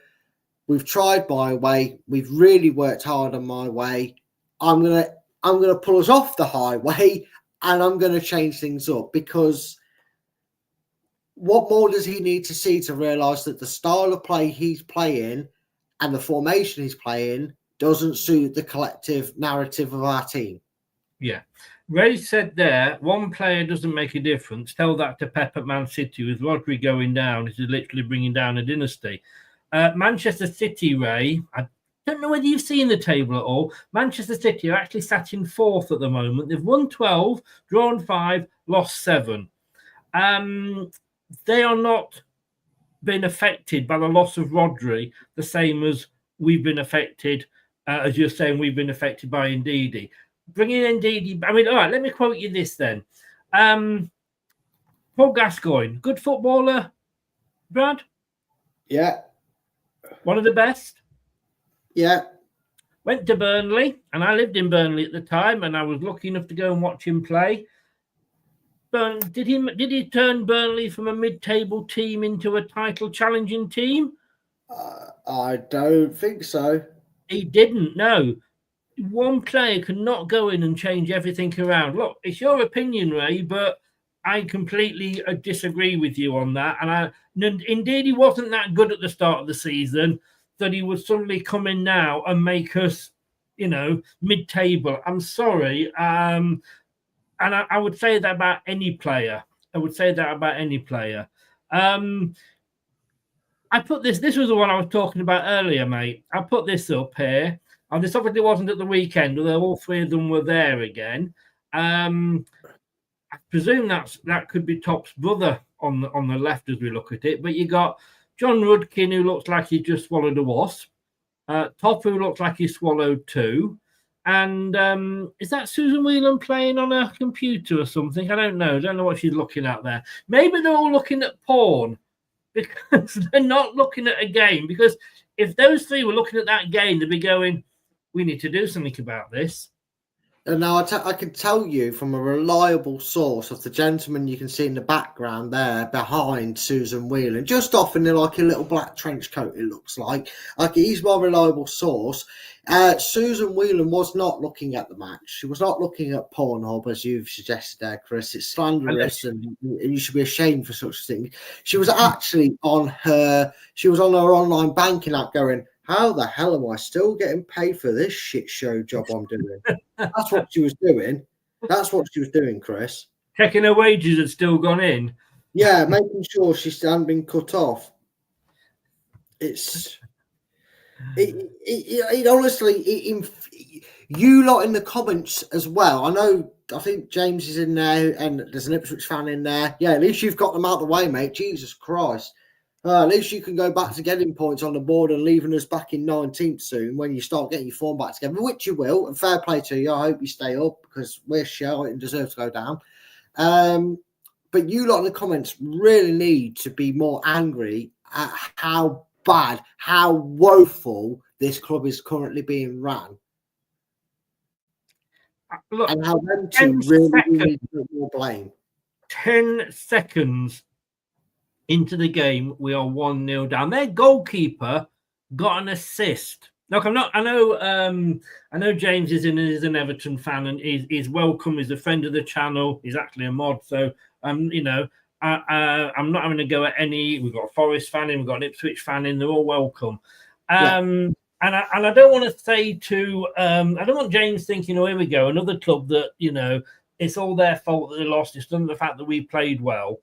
we've tried my way. We've really worked hard on my way. I'm gonna pull us off the highway, and I'm going to change things up, because what more does he need to see to realise that the style of play he's playing and the formation he's playing doesn't suit the collective narrative of our team? Yeah. Ray said there, one player doesn't make a difference. Tell that to Pep at Man City. With Rodri going down, it is literally bringing down a dynasty. Manchester City, Ray, I don't know whether you've seen the table at all. Manchester City are actually sat in fourth at the moment. They've won 12, drawn 5, lost 7. They are not been affected by the loss of Rodri the same as we've been affected, as you're saying, we've been affected by Ndidi. Bringing Ndidi, I mean, all right, let me quote you this then. Paul Gascoigne, good footballer, Brad? Yeah. One of the best? Yeah. Went to Burnley, and I lived in Burnley at the time, and I was lucky enough to go and watch him play. Did he turn Burnley from a mid-table team into a title-challenging team? I don't think so. He didn't, no. One player cannot go in and change everything around. Look, it's your opinion, Ray, but I completely disagree with you on that. And indeed, he wasn't that good at the start of the season that he would suddenly come in now and make us, mid-table. I'm sorry. And I would say that about any player. I put this was the one I was talking about earlier, mate. I put this up here. And this obviously wasn't at the weekend, although all three of them were there again. I presume that could be Top's brother on the left as we look at it. But you got John Rudkin, who looks like he just swallowed a wasp. Top, who looks like he swallowed 2. And is that Susan Whelan playing on a computer or something? I don't know. I don't know what she's looking at there. Maybe they're all looking at porn, because they're not looking at a game. Because if those three were looking at that game, they'd be going, we need to do something about this. And now I can tell you from a reliable source of the gentleman you can see in the background there behind Susan Whelan, just off in like a little black trench coat, it looks like he's my reliable source. Susan Whelan was not looking at the match. She was not looking at Pornhub, as you've suggested there, Chris. It's slanderous, and you should be ashamed for such a thing. She was actually on her online banking app going, how the hell am I still getting paid for this shit show job I'm doing? That's what she was doing. That's what she was doing, Chris. Checking her wages had still gone in. Yeah, making sure she hadn't been cut off. It honestly, you lot in the comments as well. I know I think James is in there, and there's an Ipswich fan in there. Yeah, at least you've got them out of the way, mate. Jesus Christ. At least you can go back to getting points on the board and leaving us back in 19th soon when you start getting your form back together, which you will. And fair play to you. I hope you stay up because we're shell and deserve to go down. But you lot in the comments really need to be more angry at how bad, how woeful this club is currently being ran. Look, and how them two really need more blame. 10 seconds into the game, we are 1-0 down. Their goalkeeper got an assist. Look, I know James is an Everton fan and is welcome. He's a friend of the channel. He's actually a mod, so I'm not having to go at any. We've got a Forest fan in, we've got an Ipswich fan in. They're all welcome. And I don't want to say I don't want James thinking, oh, here we go, another club that, it's all their fault that they lost. It's done the fact that we played well.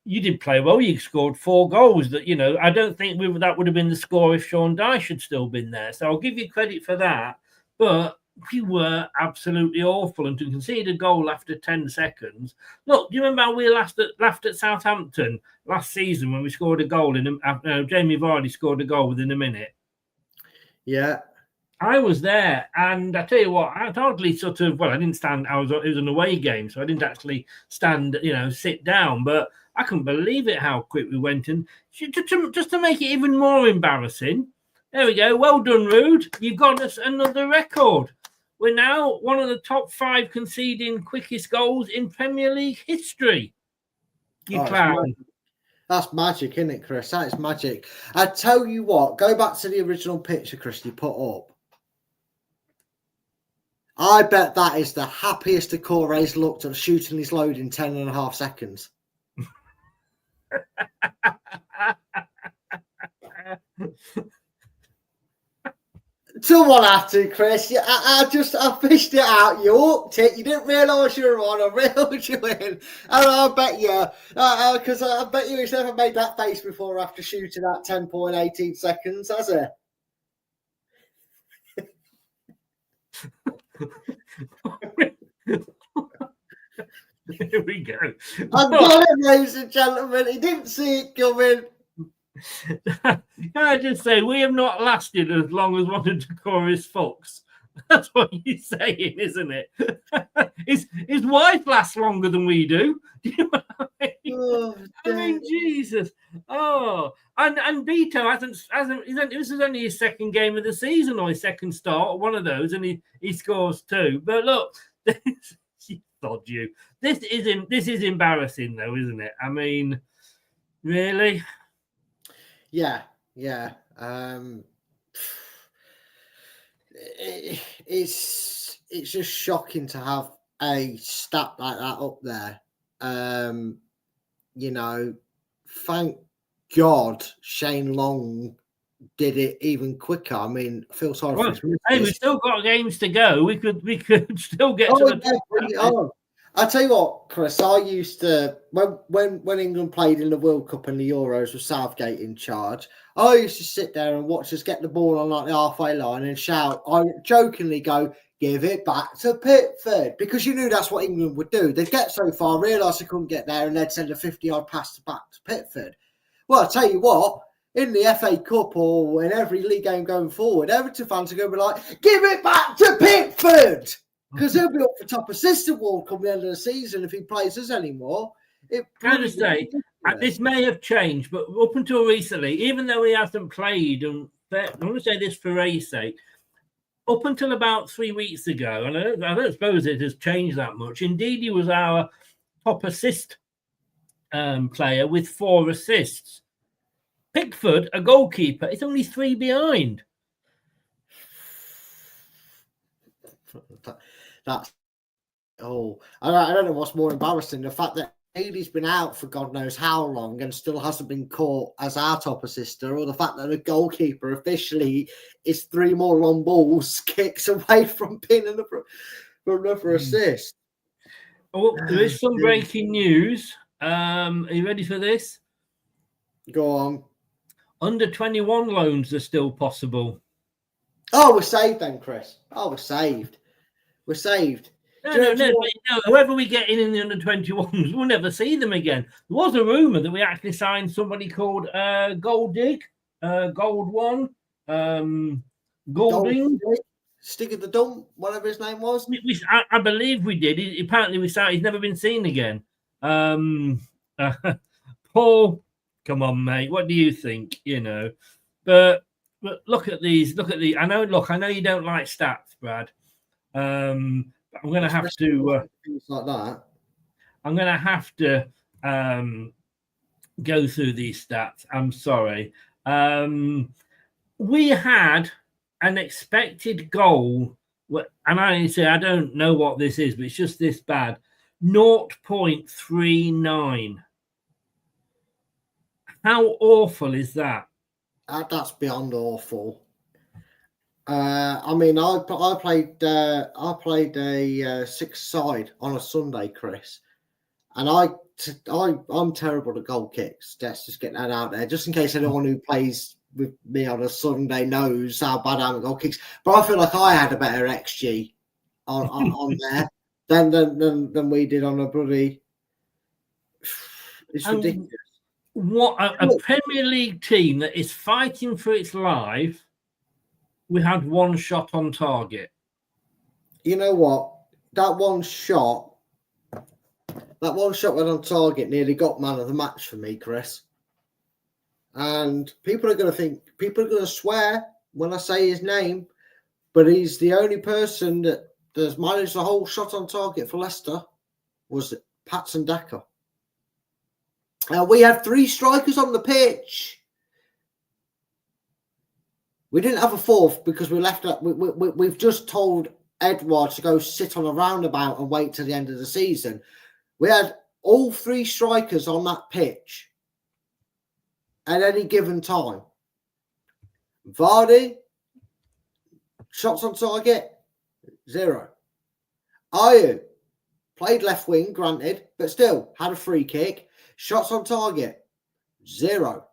You did play well. You scored 4 goals. That I don't think that would have been the score if Sean Dyche had still been there. So I'll give you credit for that. But we were absolutely awful, and to concede a goal after 10 seconds. Look, do you remember how we laughed at Southampton last season when we scored a goal Jamie Vardy scored a goal within a minute? Yeah. I was there, and I tell you what, I hardly I didn't stand. It was an away game, so I didn't actually stand, sit down. But I couldn't believe it how quick we went. And just to make it even more embarrassing, there we go. Well done, Rude. You've got us another record. We're now one of the top 5 conceding quickest goals in Premier League history. You clown. That's magic, isn't it, Chris? That is magic. I tell you what, go back to the original picture, Chris, you put up. I bet that is the happiest Decore's looked at shooting his load in 10.5 seconds. Someone had to, Chris. I fished it out. You hooked it. You didn't realise you were on. I reeled you in. And I bet you, because I bet you he's never made that face before after shooting that 10.18 seconds, has it? Here we go. I've got it, ladies and gentlemen. He didn't see it coming. Can I just say, we have not lasted as long as one of Decore's fucks. That's what you're saying, isn't it? His wife lasts longer than we do. Do you know what I mean? Oh, I mean, Jesus. Oh, and Beto hasn't. This is only his second game of the season or his second start, one of those, and he scores 2. But look, sod you. This is embarrassing, though, isn't it? I mean, really. Yeah. It's just shocking to have a stat like that up there. Thank God Shane Long did it even quicker. I mean, I feel sorry for his. Hey, we've still got games to go. We could still get to the. Bring it on. I tell you what, Chris, I used to when England played in the World Cup and the Euros with Southgate in charge, I used to sit there and watch us get the ball on like the halfway line and shout. I jokingly go, "Give it back to Pickford," because you knew that's what England would do. They'd get so far, realise they couldn't get there, and they'd send a 50-yard pass back to Pickford. Well, I tell you what, in the FA Cup or in every league game going forward, Everton fans are going to be like, "Give it back to Pickford." Because he'll be up for top assist award come the end of the season if he plays us anymore. Can I say, this may have changed, but up until recently, even though he hasn't played, and I want to say this for Ray's sake, up until about 3 weeks ago, and I don't suppose it has changed that much. Indeed, he was our top assist player with 4 assists. Pickford, a goalkeeper, is only 3 behind. That's I don't know what's more embarrassing, the fact that Haley's been out for God knows how long and still hasn't been caught as our top assister, or the fact that the goalkeeper officially is 3 more long balls kicks away from pinning for another assist. Oh, there is some breaking news. Are you ready for this? Go on. Under 21 loans are still possible. Oh, we're saved then, Chris. Oh, we're saved. We're saved. But, whoever we get in the under-21s, we'll never see them again. There was a rumour that we actually signed somebody called Gold One, Golding. Stick at the dump, whatever his name was. I believe we did. Apparently, we saw he's never been seen again. Paul, come on, mate. What do you think? But look at these. I know you don't like stats, Brad. I'm going to have to things like that. I'm going to have to go through these stats. I'm sorry. We had an expected goal, and I say I don't know what this is, but it's just this bad. 0.39. How awful is that? That's beyond awful. I mean, I played a six side on a Sunday, Chris, and I'm terrible at goal kicks. Let's just get that out there, just in case anyone who plays with me on a Sunday knows how bad I am at goal kicks. But I feel like I had a better XG on there than we did on a bloody. It's ridiculous. What a Premier League team that is fighting for its life. We had one shot on target. You know what? That one shot went on target, nearly got man of the match for me, Chris. And people are going to swear when I say his name, but he's the only person that has managed the whole shot on target for Leicester was Patson Daka. We had 3 strikers on the pitch. We didn't have a fourth because we left. We've just told Edward to go sit on a roundabout and wait till the end of the season. We had all 3 strikers on that pitch at any given time. Vardy, shots on target, 0. Ayew played left wing, granted, but still had a free kick. Shots on target, 0.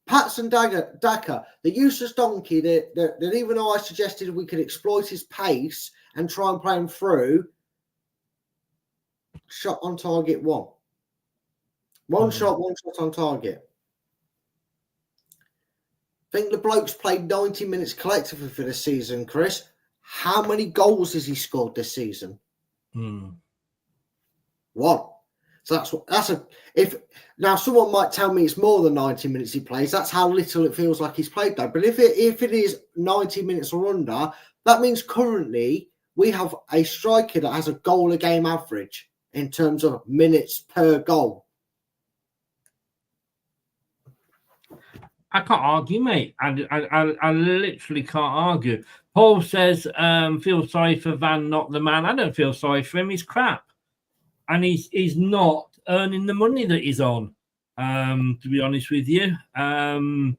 Patson Daka, the useless donkey that even though I suggested we could exploit his pace and try and play him through, shot on target 1. One shot on target. I think the bloke's played 90 minutes collectively for this season, Chris. How many goals has he scored this season? 1. So now someone might tell me it's more than 90 minutes he plays. That's how little it feels like he's played though. But if it is 90 minutes or under, that means currently we have a striker that has a goal a game average in terms of minutes per goal. I can't argue, mate. I literally can't argue. Paul says, feel sorry for Van, not the man. I don't feel sorry for him. He's crap. And he's not earning the money that he's on, to be honest with you. Trashant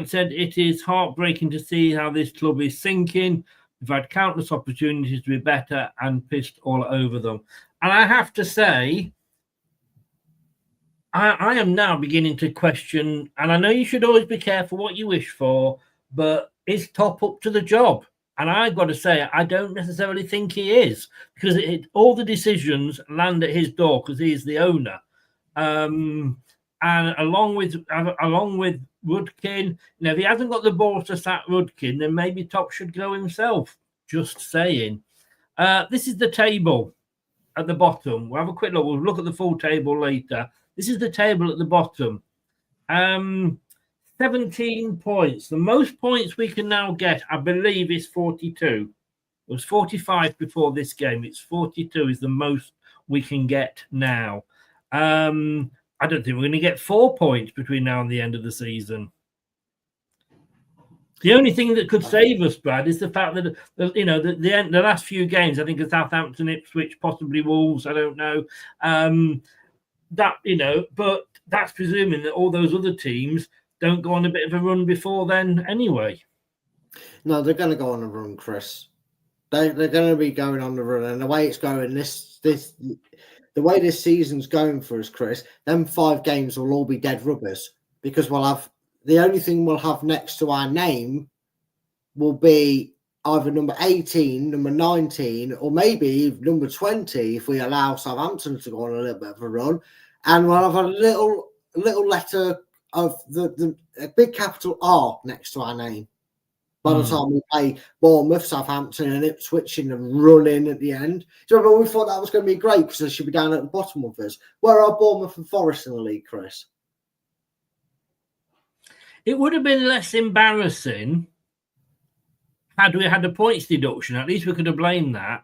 said, it is heartbreaking to see how this club is sinking. We've had countless opportunities to be better and pissed all over them. And I have to say, I am now beginning to question, and I know you should always be careful what you wish for, but is Top up to the job? And I've got to say, I don't necessarily think he is, because all the decisions land at his door because he's the owner. And along with Rudkin, if he hasn't got the ball to sack Rudkin, then maybe Top should go himself. Just saying. This is the table at the bottom. We'll have a quick look. We'll look at the full table later. This is the table at the bottom. 17 points. The most points we can now get, I believe, is 42. It was 45 before this game. It's 42 is the most we can get now. I don't think we're going to get 4 points between now and the end of the season. The only thing that could save us, Brad, is the fact that the last few games, I think of Southampton, Ipswich, possibly Wolves, I don't know. But that's presuming that all those other teams don't go on a bit of a run before then anyway. No, they're going to go on a run, Chris. They're going to be going on the run, and the way it's going, the way this season's going for us, Chris, them 5 games will all be dead rubbers because we'll have the only thing we'll have next to our name will be either number 18, number 19, or maybe number 20 if we allow Southampton to go on a little bit of a run. And we'll have a little letter of the a big capital R next to our name by the time we play Bournemouth, Southampton, and Ipswich in the run in at the end. Do you remember we thought that was going to be great because they should be down at the bottom of us? Where are Bournemouth and Forest in the league, Chris? It would have been less embarrassing had we had a points deduction. At least we could have blamed that.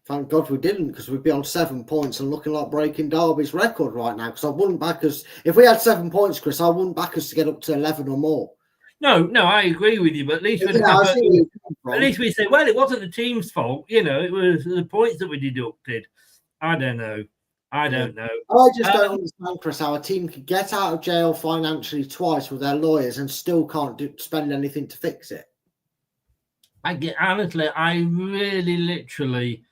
Thank God we didn't, because we'd be on 7 points and looking like breaking Derby's record right now. Because I wouldn't back us if we had 7 points, Chris. I wouldn't back us to get up to 11 or more. No, I agree with you. But at least at least we say, well, it wasn't the team's fault. You know, it was the points that we deducted. I don't know. I just don't understand, Chris, how a team could get out of jail financially twice with their lawyers and still can't spend anything to fix it. Honestly, I really literally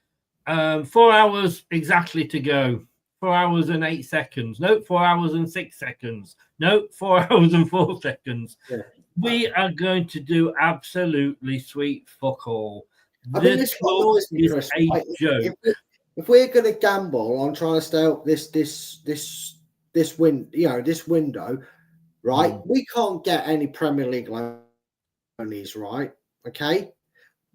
4 hours exactly to go. 4 hours and 8 seconds. No, 4 hours and 6 seconds. No, 4 hours and 4 seconds. Yeah. We are going to do absolutely sweet fuck all. This clause is a joke. If we're going to gamble on trying to stay up this window, right? We can't get any Premier League loanees, right? Okay,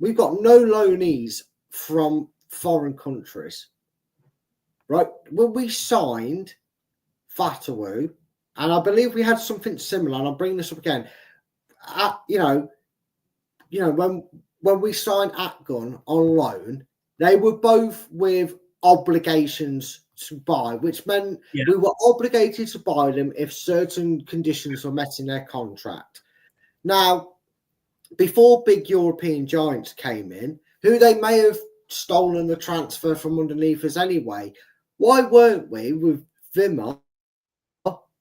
we've got no loanees from foreign countries, right? When we signed Fatawu, and I believe we had something similar, and I'll bring this up again. When we signed Atgun on loan, they were both with obligations to buy, which meant we were obligated to buy them if certain conditions were met in their contract. Now, before big European giants came in, who they may have stolen the transfer from underneath us anyway, why weren't we with Wimmer,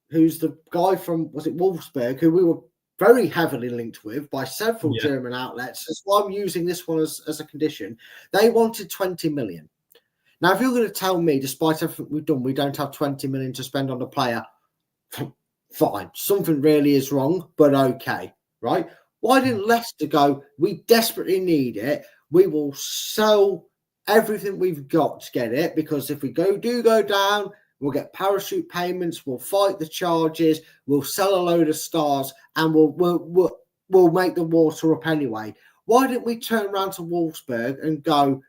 who's the guy from, was it Wolfsburg, who we were very heavily linked with by several German outlets. That's why I'm using this one as a condition. They wanted 20 million. Now, if you're going to tell me, despite everything we've done, we don't have 20 million to spend on a player, fine. Something really is wrong, but okay, right? Why didn't Leicester go, we desperately need it. We will sell everything we've got to get it, because if we go down, we'll get parachute payments. We'll fight the charges. We'll sell a load of stars, and we'll make the water up anyway. Why didn't we turn around to Wolfsburg and go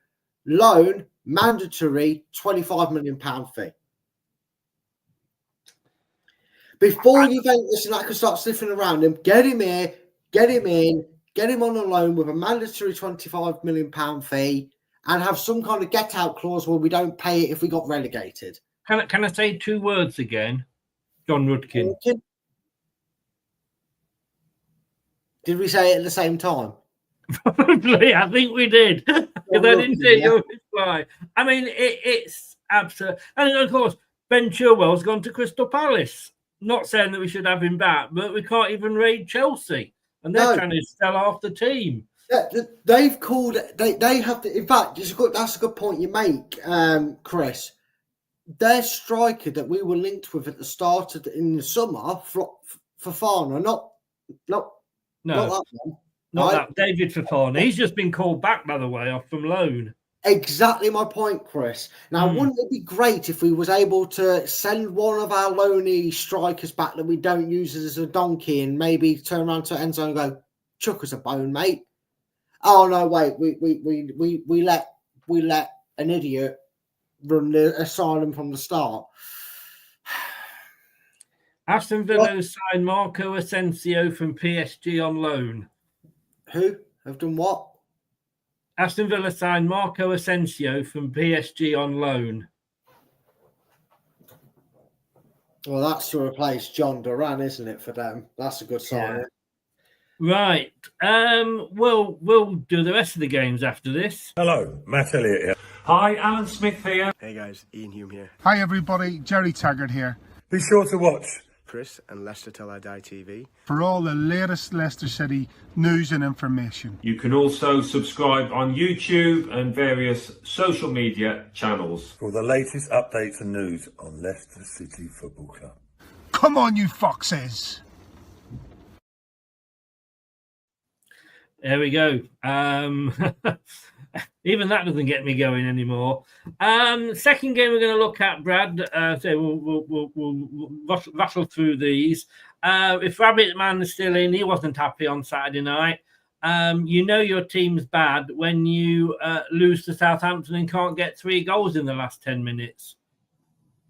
loan, mandatory, £25 million fee? Before Juventus and I could start sniffing around him, get him here, get him in, get him on a loan with a mandatory £25 million fee, and have some kind of get out clause where we don't pay it if we got relegated. Can I say 2 words again? John Rudkin. Did we say it at the same time? Probably, I think we did. Because I didn't see your reply. I mean, it's absurd. And of course, Ben Chilwell's gone to Crystal Palace. Not saying that we should have him back, but we can't even raid Chelsea. And they're trying to sell off the team. They've called, they have to, in fact, that's a good point you make, Chris. Their striker that we were linked with at the start in the summer for Fofana, not that one. Not that David Fofana. He's just been called back, by the way, off from loan. Exactly my point, Chris. Now, wouldn't it be great if we was able to send one of our loanee strikers back that we don't use as a donkey, and maybe turn around to Enzo and go, chuck us a bone, mate? Oh no, wait, we let an idiot run the asylum from the start. Aston Villa signed Marco Asensio from PSG on loan. Who have done what? Aston Villa signed Marco Asensio from PSG on loan. Well, that's to replace John Duran, isn't it, for them? That's a good sign. Yeah. Right. We'll do the rest of the games after this. Hello, Matt Elliott here. Hi, Alan Smith here. Hey guys, Ian Hume here. Hi everybody, Jerry Taggart here. Be sure to watch Chris and Leicester Till I Die TV for all the latest Leicester City news and information. You can also subscribe on YouTube and various social media channels for the latest updates and news on Leicester City Football Club. Come on, you foxes! There we go. Even that doesn't get me going anymore. Second game we're going to look at, Brad. So we'll rattle through these. If Rabbit Man is still in, he wasn't happy on Saturday night. You know your team's bad when you lose to Southampton and can't get 3 goals in the last 10 minutes.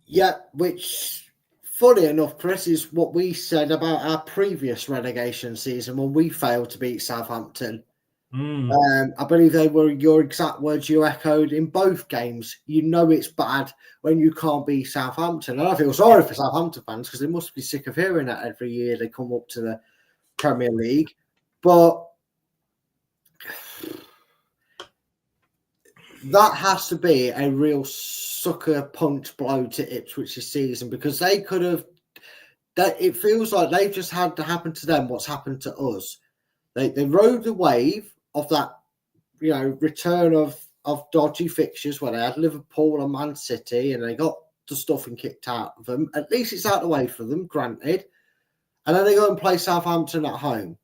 Yeah, which, funny enough, Chris, is what we said about our previous relegation season when we failed to beat Southampton. I believe they were your exact words you echoed in both games. You know it's bad when you can't beat Southampton. And I feel sorry for Southampton fans because they must be sick of hearing that every year they come up to the Premier League. But that has to be a real sucker punch blow to Ipswich this season, because they could have. It feels like they've just had to happen to them what's happened to us. They rode the wave of that, return of dodgy fixtures where they had Liverpool and Man City and they got the stuffing kicked out of them. At least it's out of the way for them, granted. And then they go and play Southampton at home.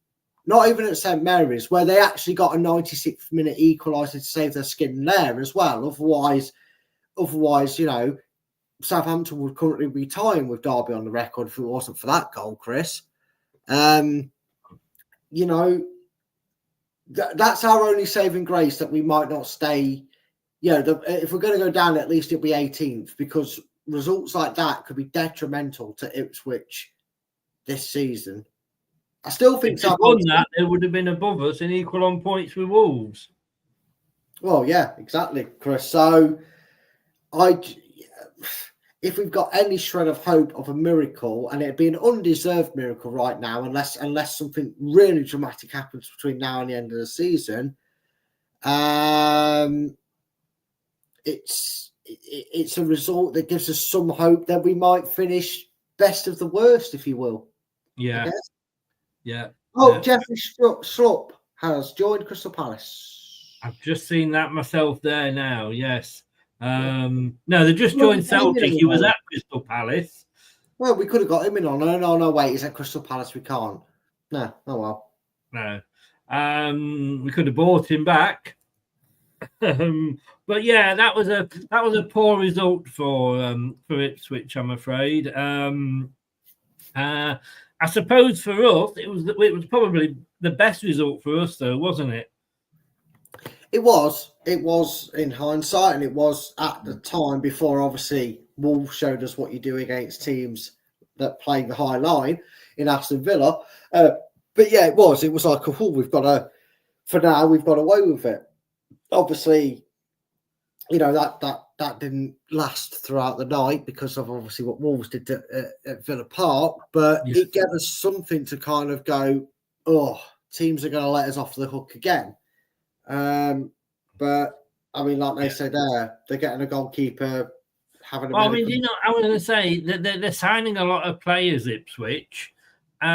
Not even at St Mary's, where they actually got a 96th minute equaliser to save their skin there as well. Otherwise, Southampton would currently be tying with Derby on the record if it wasn't for that goal, Chris. That's our only saving grace, that we might not stay. If we're going to go down, at least it'll be 18th, because results like that could be detrimental to Ipswich this season. I still think that they would have been above us and equal on points with Wolves. Well, yeah, exactly, Chris. So, if we've got any shred of hope of a miracle, and it'd be an undeserved miracle right now, unless something really dramatic happens between now and the end of the season, it's a result that gives us some hope that we might finish best of the worst, if you will. Yeah. Yeah. Oh, yeah. Jeffrey Schlupp has joined Crystal Palace. I've just seen that myself there now. Yes. No, they just joined Celtic. He was at Crystal Palace. Well, we could have got him in on. No, wait, he's at Crystal Palace. We can't. No, well. No. We could have bought him back. But yeah, that was a poor result for Ipswich, I'm afraid. I suppose for us, it was probably the best result for us, though, wasn't it? It was in hindsight, and it was at the time before, obviously, Wolves showed us what you do against teams that play the high line in Aston Villa. But yeah, it was like, we've got away with it. Obviously, that didn't last throughout the night because of obviously what Wolves did at Villa Park, but It gave us something to kind of go, teams are going to let us off the hook again. But I mean, like they say there, they're getting a goalkeeper. I was going to say that they're signing a lot of players, Ipswich. They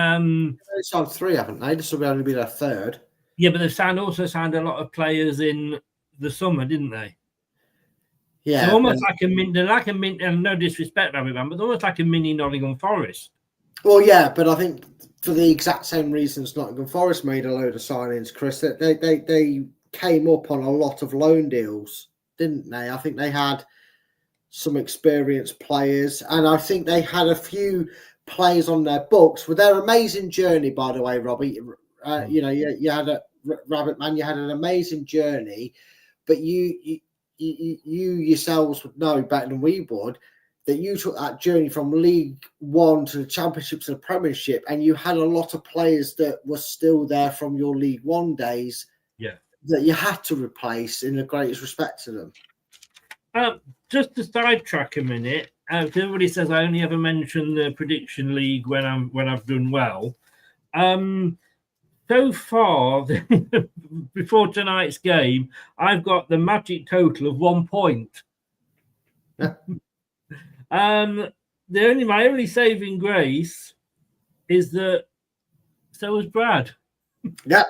signed 3, haven't they? This will only be their 3rd. Yeah, but they've also signed a lot of players in the summer, didn't they? Yeah, they're almost like a mini. And no disrespect, Rabbit Man, but they're almost like a mini Nottingham Forest. Well, yeah, but I think for the exact same reasons Nottingham Forest made a load of signings, Chris, that they came up on a lot of loan deals, didn't they? I think they had some experienced players, and I think they had a few players on their books with their amazing journey, by the way, Robbie. You had a Rabbit Man, you had an amazing journey, but you yourselves would know better than we would that you took that journey from League One to the Championship to the Premiership, and you had a lot of players that were still there from your League One days. Yeah. That you had to replace in the greatest respect to them. Just to sidetrack a minute, everybody says I only ever mention the prediction league when I've done well. So far, before tonight's game, I've got the magic total of 1 point. My only saving grace is that so has Brad. Yeah.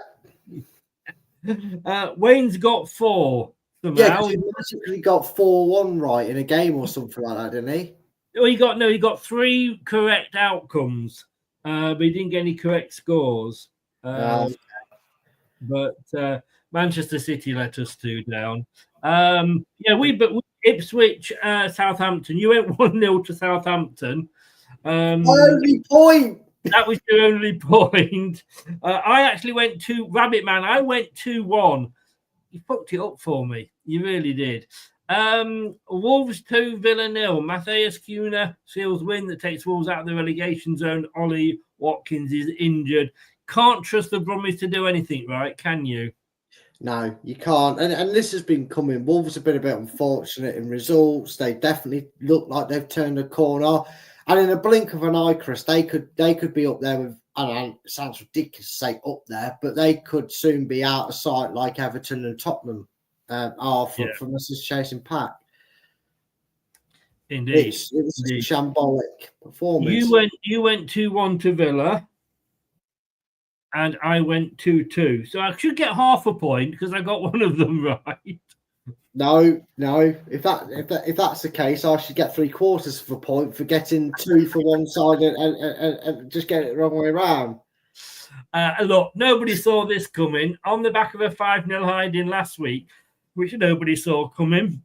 Wayne's got 4 somehow. Yeah, he basically got 4-1 right in a game or something like that, didn't he? Oh, he got 3 correct outcomes, but he didn't get any correct scores. but Manchester City let us 2 down. But Ipswich, Southampton. You went 1-0 to Southampton. Only point. That was your only point. I actually went to Rabbit Man. I went 2-1. You fucked it up for me. You really did. Wolves 2, Villa 0. Matthias Cunha seals win that takes Wolves out of the relegation zone. Ollie Watkins is injured. Can't trust the Brummies to do anything, right? Can you? No, you can't. And this has been coming. Wolves have been a bit unfortunate in results. They definitely look like they've turned a corner. And in a blink of an eye, Chris, they could be up there with, I don't know, it sounds ridiculous to say up there, but they could soon be out of sight like Everton and Tottenham are from us as chasing pack. Indeed. It was a shambolic performance. You went 2-1 to Villa, and I went 2-2. So I should get half a point because I got one of them right. No. If that's the case, I should get 3/4 of a point for getting 2 for one side and just get it the wrong way around. Look, nobody saw this coming. On the back of a 5-0 hiding last week, which nobody saw coming,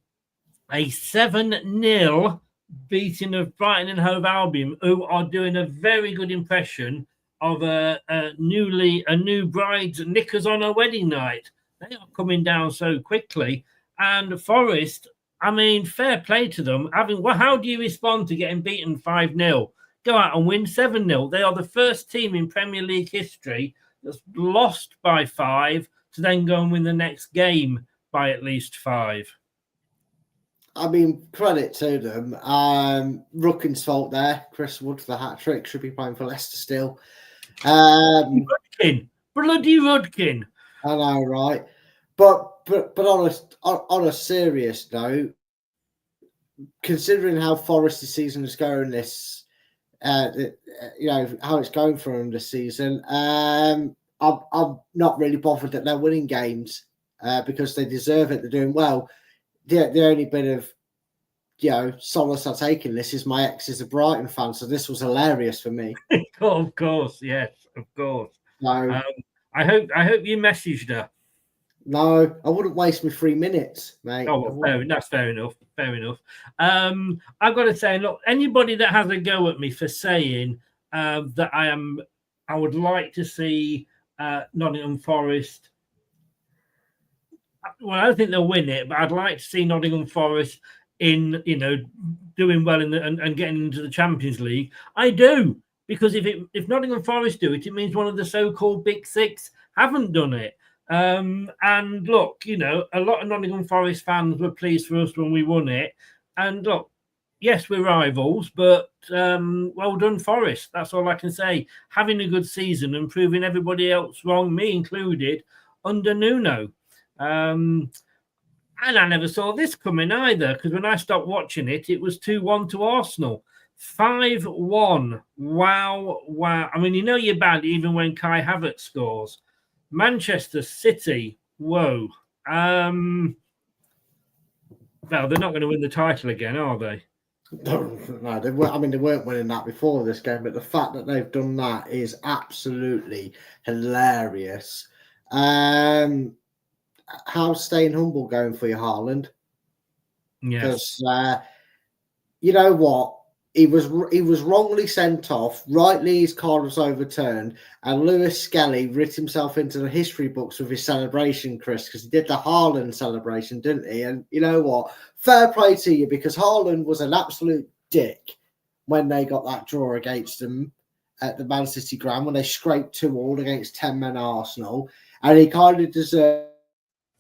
a 7-0 beating of Brighton and Hove Albion, who are doing a very good impression of a new bride's knickers on her wedding night. They are coming down so quickly. And Forest, I mean, fair play to them. How do you respond to getting beaten 5-0? Go out and win 7-0. They are the first team in Premier League history that's lost by 5 to then go and win the next game by at least 5. I mean, credit to them. Rudkin's fault there. Chris Wood for the hat-trick. Should be playing for Leicester still. Rudkin. Bloody Rudkin. I know, right? But on a serious note, considering how Forest's season is going how it's going for them this season, I'm not really bothered that they're winning games because they deserve it. They're doing well. The only bit of solace I take in this is my ex is a Brighton fan, so this was hilarious for me. Of course, yes, of course. No, I hope you messaged her. No, I wouldn't waste my 3 minutes, mate. Oh, well, that's fair enough. Fair enough. I've got to say, look, anybody that has a go at me for saying that I would like to see Nottingham Forest. Well, I don't think they'll win it, but I'd like to see Nottingham Forest in, doing well and getting into the Champions League. I do, because if Nottingham Forest do it, it means one of the so-called Big Six haven't done it. And look, a lot of Nottingham Forest fans were pleased for us when we won it. And look, yes, we're rivals, but well done, Forest. That's all I can say. Having a good season and proving everybody else wrong, me included, under Nuno. And I never saw this coming either, because when I stopped watching it, it was 2-1 to Arsenal. 5-1. Wow. I mean, you're bad even when Kai Havertz scores. Manchester City, whoa. Well, they're not going to win the title again, are they? No, they weren't winning that before this game, but the fact that they've done that is absolutely hilarious. How's staying humble going for you, Haaland? Yes. Because you know what? He was wrongly sent off. Rightly, his card was overturned, and Lewis Skelly writ himself into the history books with his celebration, Chris, because he did the Haaland celebration, didn't he? And you know what? Fair play to you, because Haaland was an absolute dick when they got that draw against them at the Man City ground, when they scraped 2-2 against 10-man Arsenal, and he kind of deserves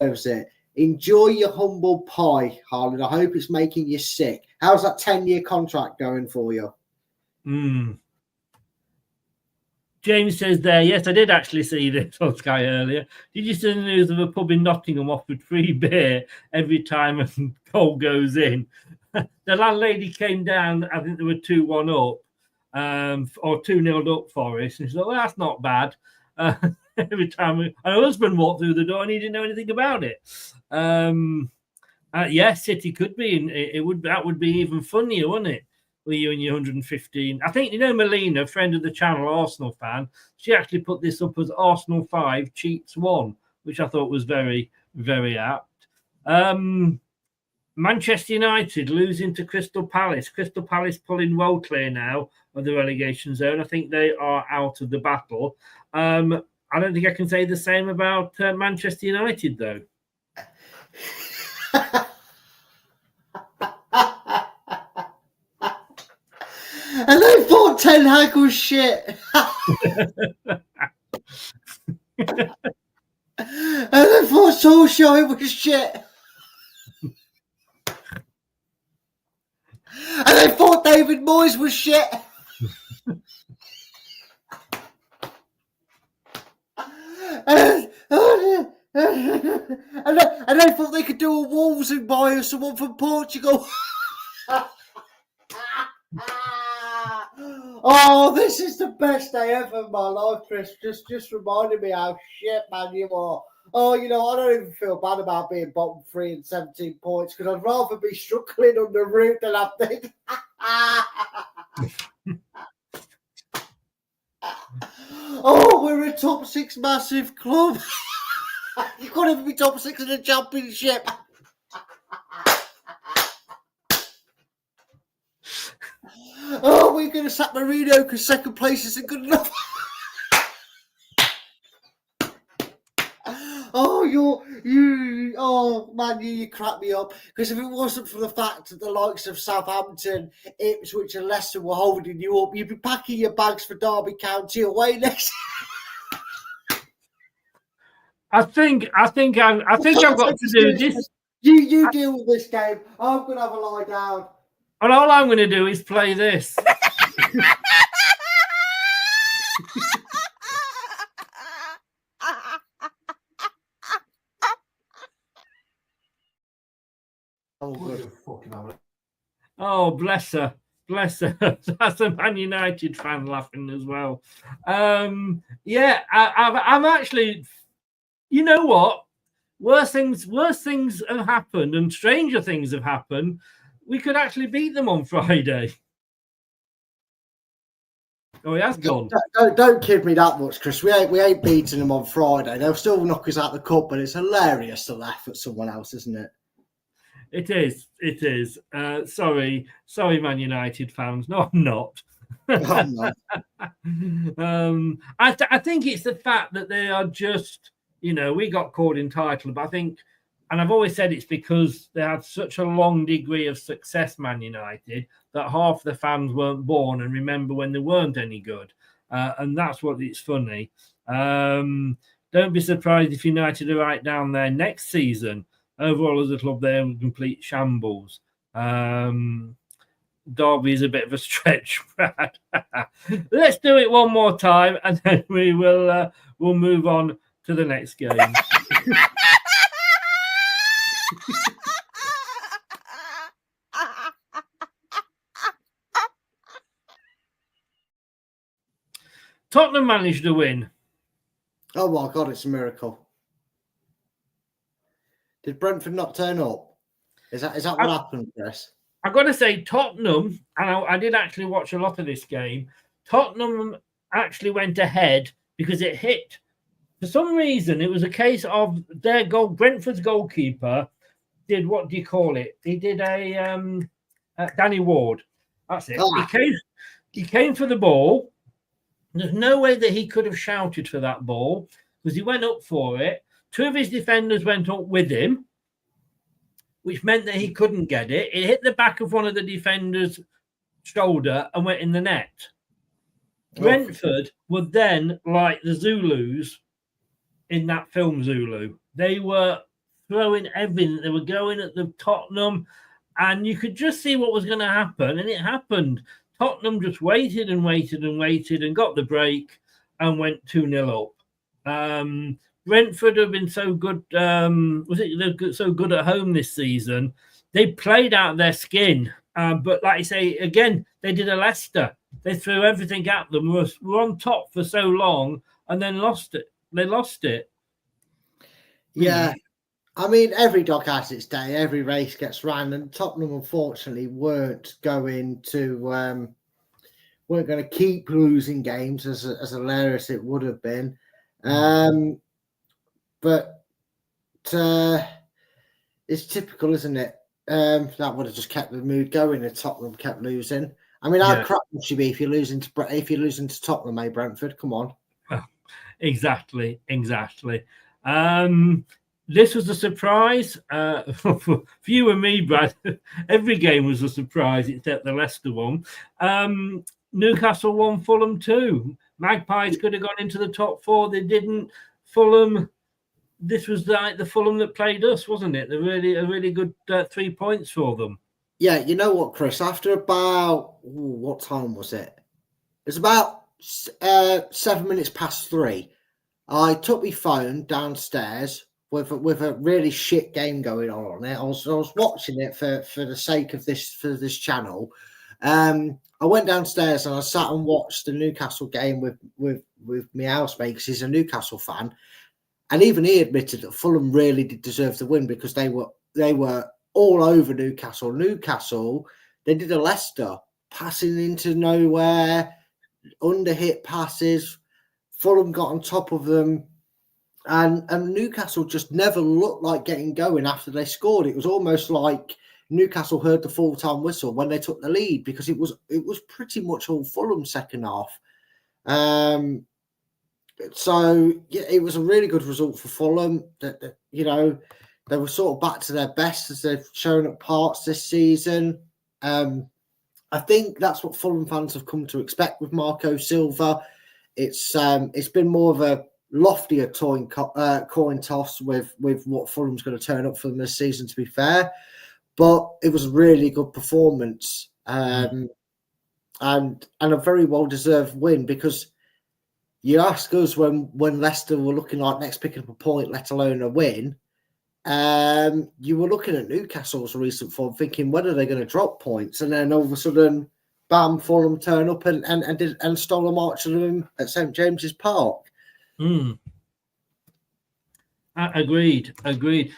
it. Enjoy your humble pie, Haaland. I hope it's making you sick. How's that 10-year contract going for you? James says there, yes, I did actually see this on Sky earlier. Did you see the news of a pub in Nottingham offered free beer every time a goal goes in? The landlady came down, I think they were 2-1 up, or 2-0 up for us. And she thought, well, that's not bad. Every time her husband walked through the door and he didn't know anything about it. Yes, City could be. That would be even funnier, wouldn't it? With you and your 115. I think Melina, friend of the channel, Arsenal fan, she actually put this up as Arsenal 5 cheats 1. which I thought was very, very apt. Manchester United losing to Crystal Palace. Crystal Palace pulling well clear now of the relegation zone. I think they are out of the battle. I don't think I can say the same about Manchester United, though. And they thought Ten Hag was shit. And they thought Solskjaer was shit. And they thought David Moyes was shit. And they thought they could do a Wolves and buy someone from Portugal. Oh, this is the best day ever in my life, Chris. Just reminded me how shit, man, you are. Oh, I don't even feel bad about being bottom 3 and 17 points because I'd rather be struggling on the route than I think. Oh, we're a top 6 massive club. You can't even be top 6 in the championship. Oh, we're going to sack Mourinho because second place isn't good enough. Oh, you crack me up. Because if it wasn't for the fact that the likes of Southampton, Ipswich, and Leicester were holding you up, you'd be packing your bags for Derby County away next. I think I've got to do this. You deal with this game. I'm going to have a lie down. And all I'm going to do is play this. Oh, good. Oh, bless her. Bless her. That's a Man United fan laughing as well. I'm actually, you know what? Worse things have happened and stranger things have happened. We could actually beat them on Friday. Oh, he has gone. Don't kid me that much, Chris. We ain't beating them on Friday. They'll still knock us out the cup, but it's hilarious to laugh at someone else, isn't it? It is. Sorry, Man United fans. No, I'm not. Oh, no. I think it's the fact that they are just, we got called entitled, but I think, and I've always said it's because they had such a long degree of success, Man United, that half the fans weren't born and remember when they weren't any good. And that's what it's funny. Don't be surprised if United are right down there next season. Overall, as a club, they're in complete shambles. Derby is a bit of a stretch, Brad. Let's do it one more time, and then we'll move on to the next game. Tottenham managed to win. Oh my God, it's a miracle. Did Brentford not turn up? Is that what happened, Chris? I've got to say, Tottenham, and I did actually watch a lot of this game. Tottenham actually went ahead because it hit. For some reason, it was a case of their Brentford's goalkeeper did, what do you call it? He did a Danny Ward. That's it. Oh. He came for the ball. There's no way that he could have shouted for that ball because he went up for it. Two of his defenders went up with him, which meant that he couldn't get it. It hit the back of one of the defenders' shoulder and went in the net. Oh. Brentford were then like the Zulus in that film Zulu. They were throwing everything. They were going at the Tottenham, and you could just see what was going to happen, and it happened. Tottenham just waited and waited and waited and got the break and went 2-0 up. Brentford have been so good. They're so good at home this season. They played out their skin. But like I say, again, they did a Leicester. They threw everything at them. Were on top for so long and then lost it. They lost it. Yeah. I mean, every dog has its day. Every race gets ran, and Tottenham, unfortunately, weren't going to keep losing games as hilarious it would have been. But it's typical, isn't it? That would have just kept the mood going if Tottenham kept losing. I mean, how crap would you be if you're losing to Tottenham, eh, Brentford? Come on. Exactly. This was a surprise for you and me, Brad. Every game was a surprise except the Leicester one. Newcastle won, Fulham 2. Magpies could have gone into the top 4. They didn't. Fulham. This was like the Fulham that played us, wasn't it? A really good 3 points for them. Yeah, you know what, Chris? After about what time was it? It was about 7 minutes past 3. I took my phone downstairs with a really shit game going on it. I was watching it for the sake of this channel. I went downstairs and I sat and watched the Newcastle game with my housemate because he's a Newcastle fan. And even he admitted that Fulham really did deserve the win because they were all over Newcastle. Newcastle, they did a Leicester, passing into nowhere, under-hit passes. Fulham got on top of them. And Newcastle just never looked like getting going after they scored. It was almost like Newcastle heard the full-time whistle when they took the lead because it was pretty much all Fulham second half. So yeah, it was a really good result for Fulham. That you know, they were sort of back to their best as they've shown at parts this season. I think that's what Fulham fans have come to expect with Marco Silva. It's been more of a loftier coin toss with what Fulham's going to turn up for them this season, to be fair. But it was a really good performance and a very well-deserved win because you ask us when Leicester were looking like next picking up a point, let alone a win, you were looking at Newcastle's recent form thinking, when are they going to drop points? And then all of a sudden, bam, Fulham turn up and stole a march of them at St James's Park. Agreed. I'm going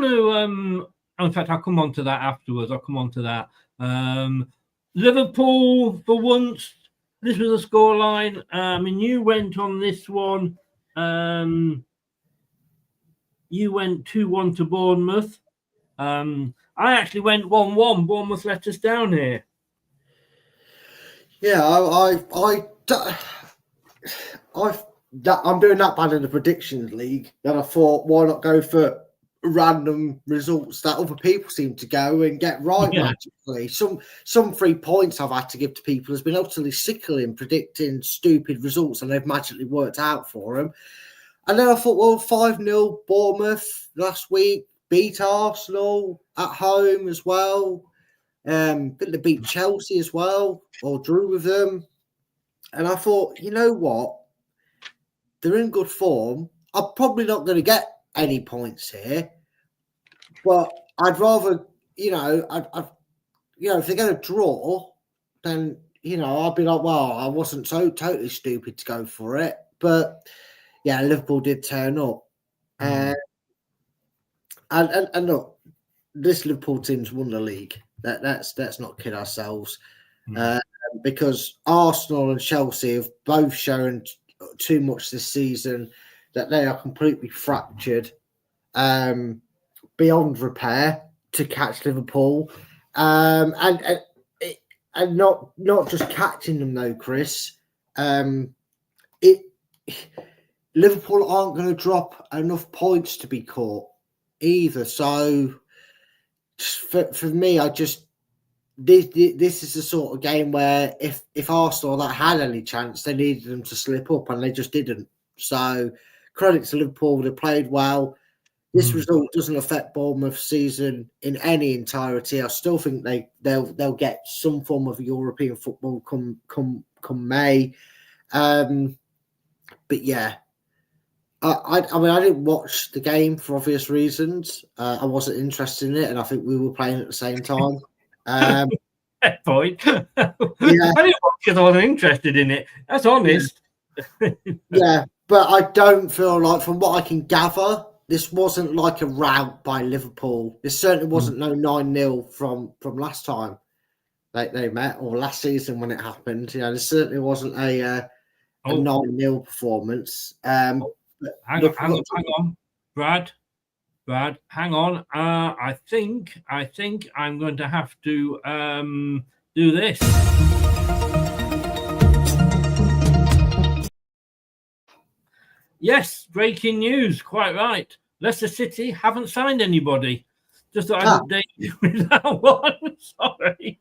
to, in fact, I'll come on to that afterwards. Liverpool, for once, this was a scoreline. I mean, you went on this one. You went 2-1 to Bournemouth. I actually went 1-1. Bournemouth let us down here. Yeah, I'm doing that bad in the predictions league. Then I thought, why not go for random results that other people seem to go and get right magically. Some 3 points I've had to give to people has been utterly sickling predicting stupid results and they've magically worked out for them. And then I thought, well, 5-0 Bournemouth last week, beat Arsenal at home as well. But they beat Chelsea as well, or drew with them. And I thought, you know what? They're in good form. I'm probably not going to get any points here, but I'd rather, if they're going to draw, then, I'd be like, well, I wasn't so totally stupid to go for it. But yeah, Liverpool did turn up. And look, this Liverpool team's won the league. Let's not kid ourselves. Because Arsenal and Chelsea have both shown too much this season that they are completely fractured beyond repair to catch Liverpool. And not just catching them though, Chris. Liverpool aren't going to drop enough points to be caught either. So for me, this is the sort of game where if Arsenal that had any chance, they needed them to slip up and they just didn't. So credit to Liverpool, they played well. This result doesn't affect Bournemouth's season in any entirety. I still think they'll get some form of European football come May. But yeah, I mean, I didn't watch the game for obvious reasons. I wasn't interested in it, and I think we were playing at the same time. That point. Yeah. I didn't watch because I wasn't interested in it. That's honest. Yeah, but I don't feel like, from what I can gather, this wasn't like a rout by Liverpool. This certainly wasn't no 9-0 from last time they met, or last season when it happened. This certainly wasn't a 9-0 performance. Hang on, Brad. Brad, hang on. I think I'm going to have to do this. Yes, breaking news. Quite right. Leicester City haven't signed anybody. Just thought I'd update you with that one. Sorry.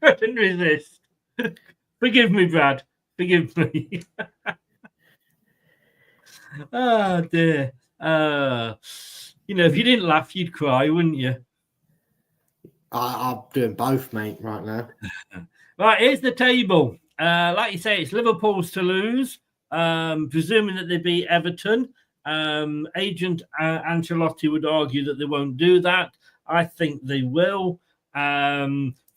Couldn't resist. Forgive me, Brad. Forgive me. Oh, dear. If you didn't laugh, you'd cry, wouldn't you? I'm doing both, mate, right now. Right, here's the table. Like you say, it's Liverpool's to lose, presuming that they beat Everton. Agent Ancelotti would argue that they won't do that. I think they will.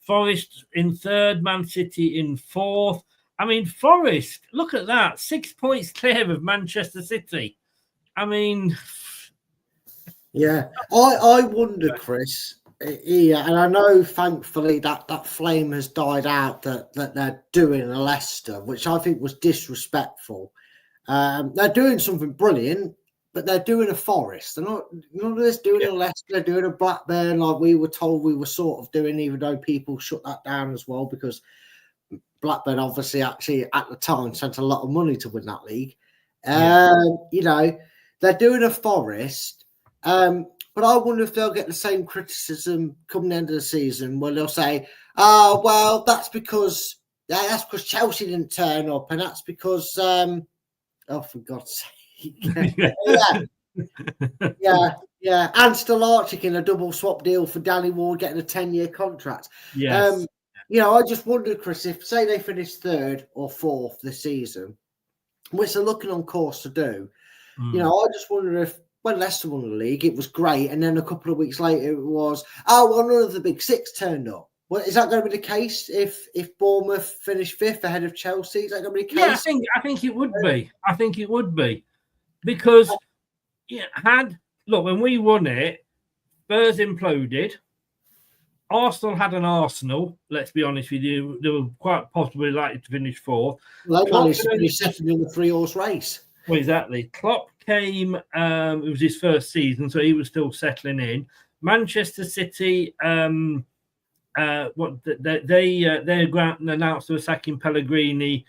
Forest in third, Man City in fourth. I mean, Forest, look at that. 6 points clear of Manchester City. I mean... Yeah. I wonder, Chris... Yeah, and I know, thankfully, that flame has died out that they're doing a Leicester, which I think was disrespectful. They're doing something brilliant, but they're doing a Forest. They're not just doing a Leicester, they're doing a Blackburn like we were told we were sort of doing, even though people shut that down as well, because Blackburn obviously actually at the time spent a lot of money to win that league. They're doing a Forest. But I wonder if they'll get the same criticism come the end of the season where they'll say, "Oh, well, that's because Chelsea didn't turn up, and that's because oh, for God's sake, yeah, and still Archie in a double swap deal for Danny Ward getting a 10-year contract." Yes. I just wonder, Chris, if say they finish third or fourth this season, which they're looking on course to do, I just wonder if. When Leicester won the league, it was great. And then a couple of weeks later, it was, none of the big six turned up. Well, is that going to be the case if Bournemouth finish fifth ahead of Chelsea? Is that going to be the case? Yeah, I think it would be. I think it would be. Because, when we won it, Spurs imploded. Arsenal had an Arsenal, let's be honest with you. They were quite possibly likely to finish fourth. Well, they managed to finish second in the 3-horse race. Well, exactly. Klopp came, it was his first season, so he was still settling in. Manchester City, they announced they were sacking Pellegrini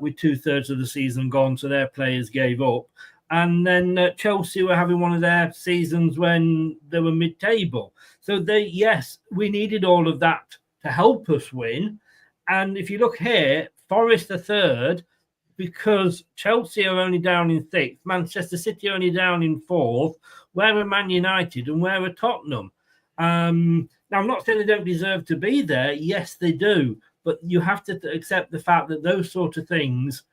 with 2/3 of the season gone, so their players gave up. And then Chelsea were having one of their seasons when they were mid-table. So we needed all of that to help us win. And if you look here, Forest are third, because Chelsea are only down in sixth, Manchester City are only down in fourth. Where are Man United and where are Tottenham? Now, I'm not saying they don't deserve to be there. Yes, they do. But you have to accept the fact that those sort of things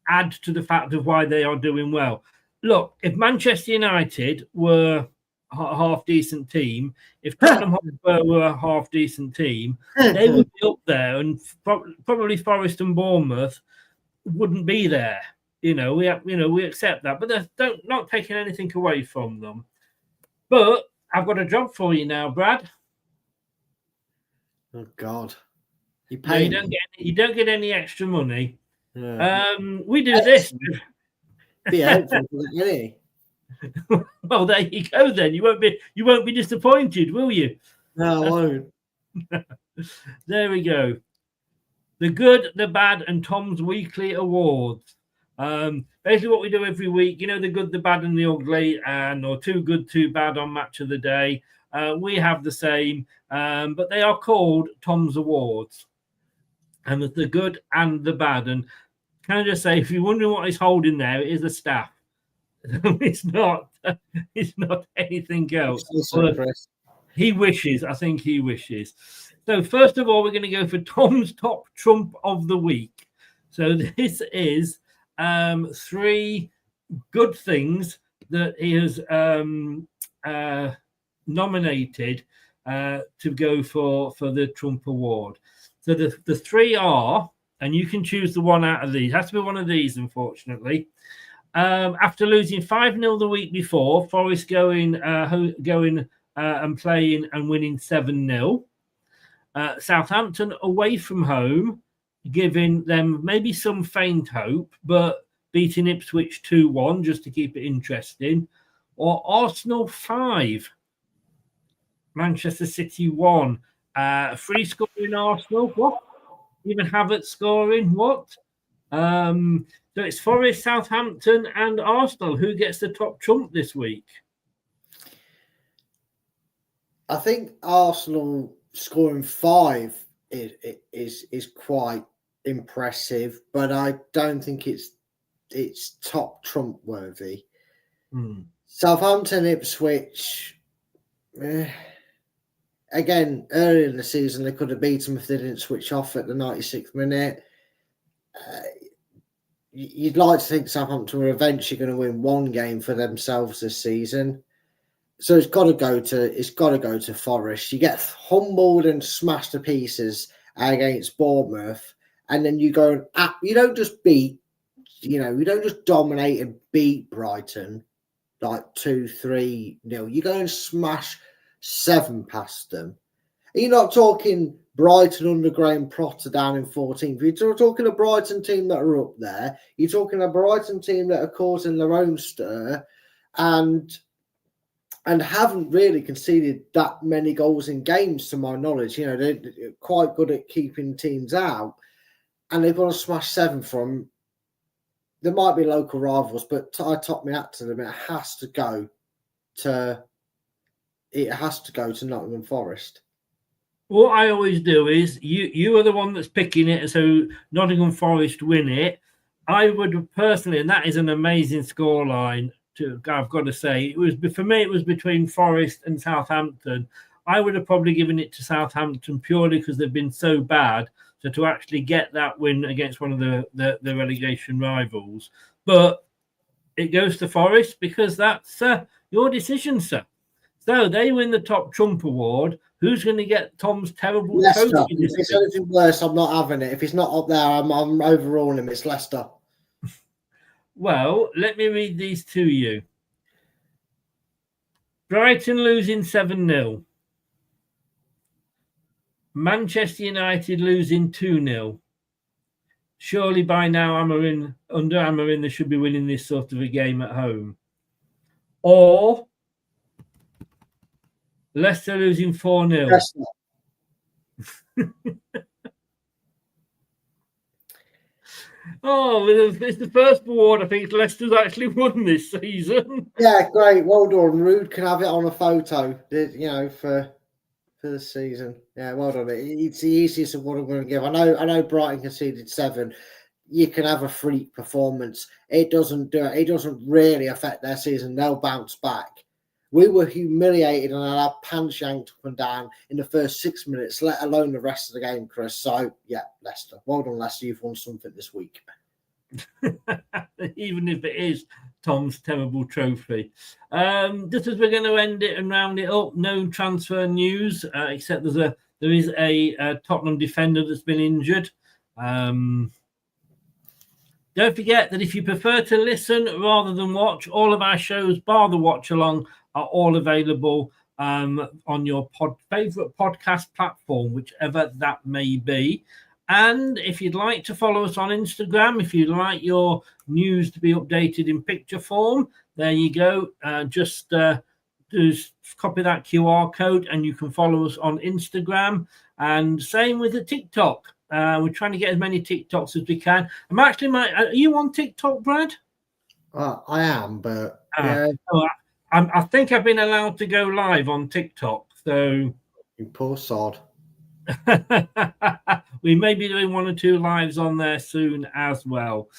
add to the fact of why they are doing well. Look, if Manchester United were a half-decent team, if Tottenham Hotspur were a half-decent team, they would be up there, and probably Forest and Bournemouth wouldn't be there. We accept that, but they're not taking anything away from them. But I've got a job for you now, Brad. Oh God, you don't get any extra money. Yeah. We do this. Well, there you go. Then you won't be disappointed, will you? No, I won't. There we go. The good, the bad, and Tom's weekly awards. Basically, what we do every week, the good, the bad, and the ugly, or too good, too bad on Match of the Day. We have the same, but they are called Tom's Awards. And there's the good and the bad. And can I just say, if you're wondering what he's holding there, it is the staff. It's not anything else. He wishes. I think he wishes. So first of all, we're going to go for Tom's top trump of the week. So this is 3 good things that he has nominated to go for the Trump Award. So the 3 are, and you can choose the one out of these. It has to be one of these, unfortunately. After losing 5-0 the week before, Forest going and playing and winning 7-0. Southampton away from home giving them maybe some faint hope, but beating Ipswich 2-1 just to keep it interesting, or Arsenal 5, Manchester City 1. Free scoring Arsenal, what? Even Havertz scoring, what? So it's Forest, Southampton, and Arsenal. Who gets the top trump this week? I think Arsenal scoring 5 is quite impressive, but I don't think it's top trump worthy. Southampton, Ipswich. Again, earlier in the season, they could have beaten them if they didn't switch off at the 96th minute. You'd like to think Southampton were eventually going to win one game for themselves this season. So it's got to go to Forest. You get humbled and smashed to pieces against Bournemouth, and then you go and you don't just beat, you don't just dominate and beat Brighton like 2-3-0. You go and smash 7 past them. You're not talking Brighton under Graham Potter down in 14th. You're talking a Brighton team that are up there. You're talking a Brighton team that are causing their own stir and haven't really conceded that many goals in games, to my knowledge. They're quite good at keeping teams out, and they've got to smash 7 from. There might be local rivals, but I top my hat to them. It has to go to Nottingham Forest. What I always do is you are the one that's picking it, so Nottingham Forest win it. I would personally, and that is an amazing scoreline. I've got to say, it was between Forest and Southampton. I would have probably given it to Southampton purely because they've been so bad. So to actually get that win against one of the relegation rivals, but it goes to Forest because that's your decision, sir. So they win the top trump award. Who's going to get Tom's terrible Leicester. trophy? If it's anything worse, I'm not having it. If he's not up there, I'm overruling him. It's Leicester. Well, let me read these to you. Brighton losing 7-0. Manchester United losing 2-0. Surely by now, under Amarin, they should be winning this sort of a game at home. Or Leicester losing 4-0. Leicester. Oh, it's the first award I think Leicester's actually won this season. Yeah, great. Well done. Rude can have it on a photo, for the season. Yeah, well done. It's the easiest award I'm going to give. I know Brighton conceded 7. You can have a freak performance. It doesn't really affect their season. They'll bounce back. We were humiliated and had our pants yanked up and down in the first 6 minutes, let alone the rest of the game, Chris. So, yeah, Leicester. Well done, Leicester. You've won something this week. Even if it is Tom's terrible trophy. Just as we're going to end it and round it up, no transfer news, except there is a Tottenham defender that's been injured. Don't forget that if you prefer to listen rather than watch, all of our shows, bar the watch along, are all available on your favourite podcast platform, whichever that may be. And if you'd like to follow us on Instagram, if you'd like your news to be updated in picture form, there you go. Just copy that QR code and you can follow us on Instagram. And same with the TikTok. We're trying to get as many TikToks as we can. Are you on TikTok, Brad? I am, but I think I've been allowed to go live on TikTok. So you poor sod. We may be doing 1 or 2 lives on there soon as well.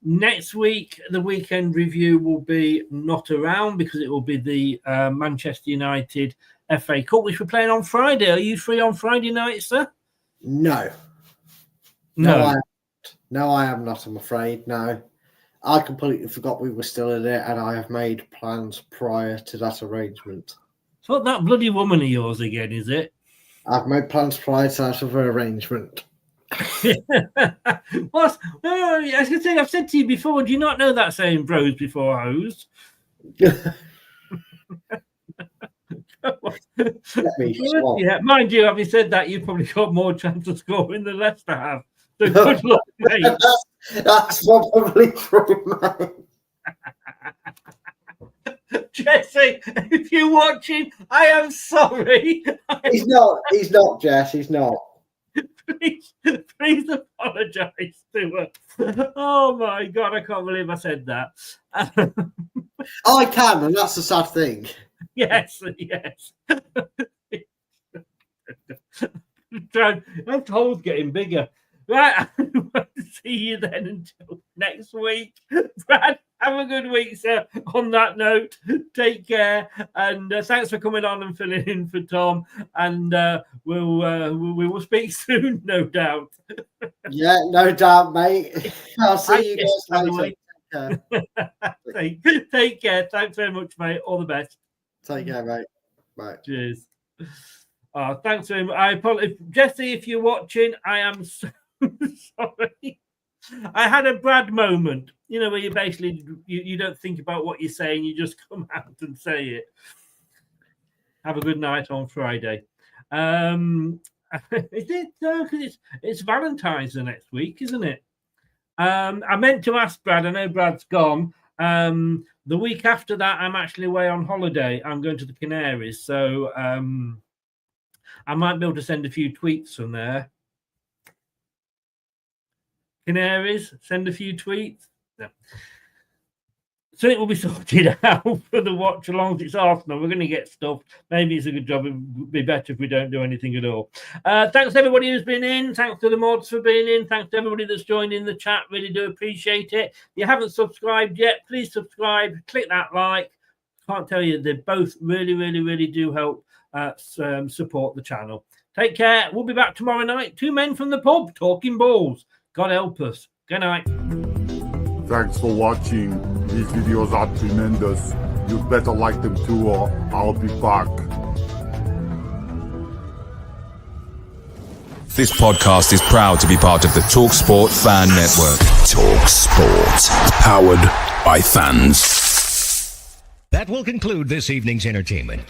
Next week, the weekend review will be not around because it will be the Manchester United FA Cup, which we're playing on Friday. Are you free on Friday night, sir? No, I am not, I'm afraid. No, I completely forgot we were still in it, and I have made plans prior to that arrangement. It's not that bloody woman of yours again, is it? I've made plans prior to that other arrangement. What? I was I've said to you before, do you not know that saying, bros before hoes? Yeah, mind you, having said that, you've probably got more chance of scoring than Leicester have. So good luck, mate. That's probably true, mate. Jesse, if you're watching, I am sorry. He's not, Jess. He's not. Please apologise to her. Oh my God, I can't believe I said that. I can, and that's the sad thing. Yes. That hole's getting bigger. Right, see you then until next week. Brad, have a good week, sir. On that note, take care, and thanks for coming on and filling in for Tom. And we will speak soon, no doubt. Yeah, no doubt, mate. I'll see you guys later. Take care. Thanks very much, mate. All the best. Take care, mate. Bye. Cheers. Thanks very much. I apologize, Jesse, if you're watching. I am so sorry. I had a Brad moment, where you basically you don't think about what you're saying, you just come out and say it. Have a good night on Friday. Is it? Because it's Valentine's the next week, isn't it? I meant to ask Brad. I know Brad's gone. The week after that, I'm actually away on holiday. I'm going to the Canaries, so I might be able to send a few tweets from there. Canaries, send a few tweets. No. So it will be sorted out for the watch along. It's Arsenal. We're going to get stuff. Maybe it's a good job. It would be better if we don't do anything at all. Thanks to everybody who's been in. Thanks to the mods for being in. Thanks to everybody that's joined in the chat. Really do appreciate it. If you haven't subscribed yet, please subscribe. Click that like. Can't tell you, they both really, really, really do help support the channel. Take care. We'll be back tomorrow night. 2 men from the pub talking balls. God help us. Good night. Thanks for watching. These videos are tremendous. You better like them too, or I'll be back. This podcast is proud to be part of the TalkSport Fan Network. TalkSport. Powered by fans. That will conclude this evening's entertainment.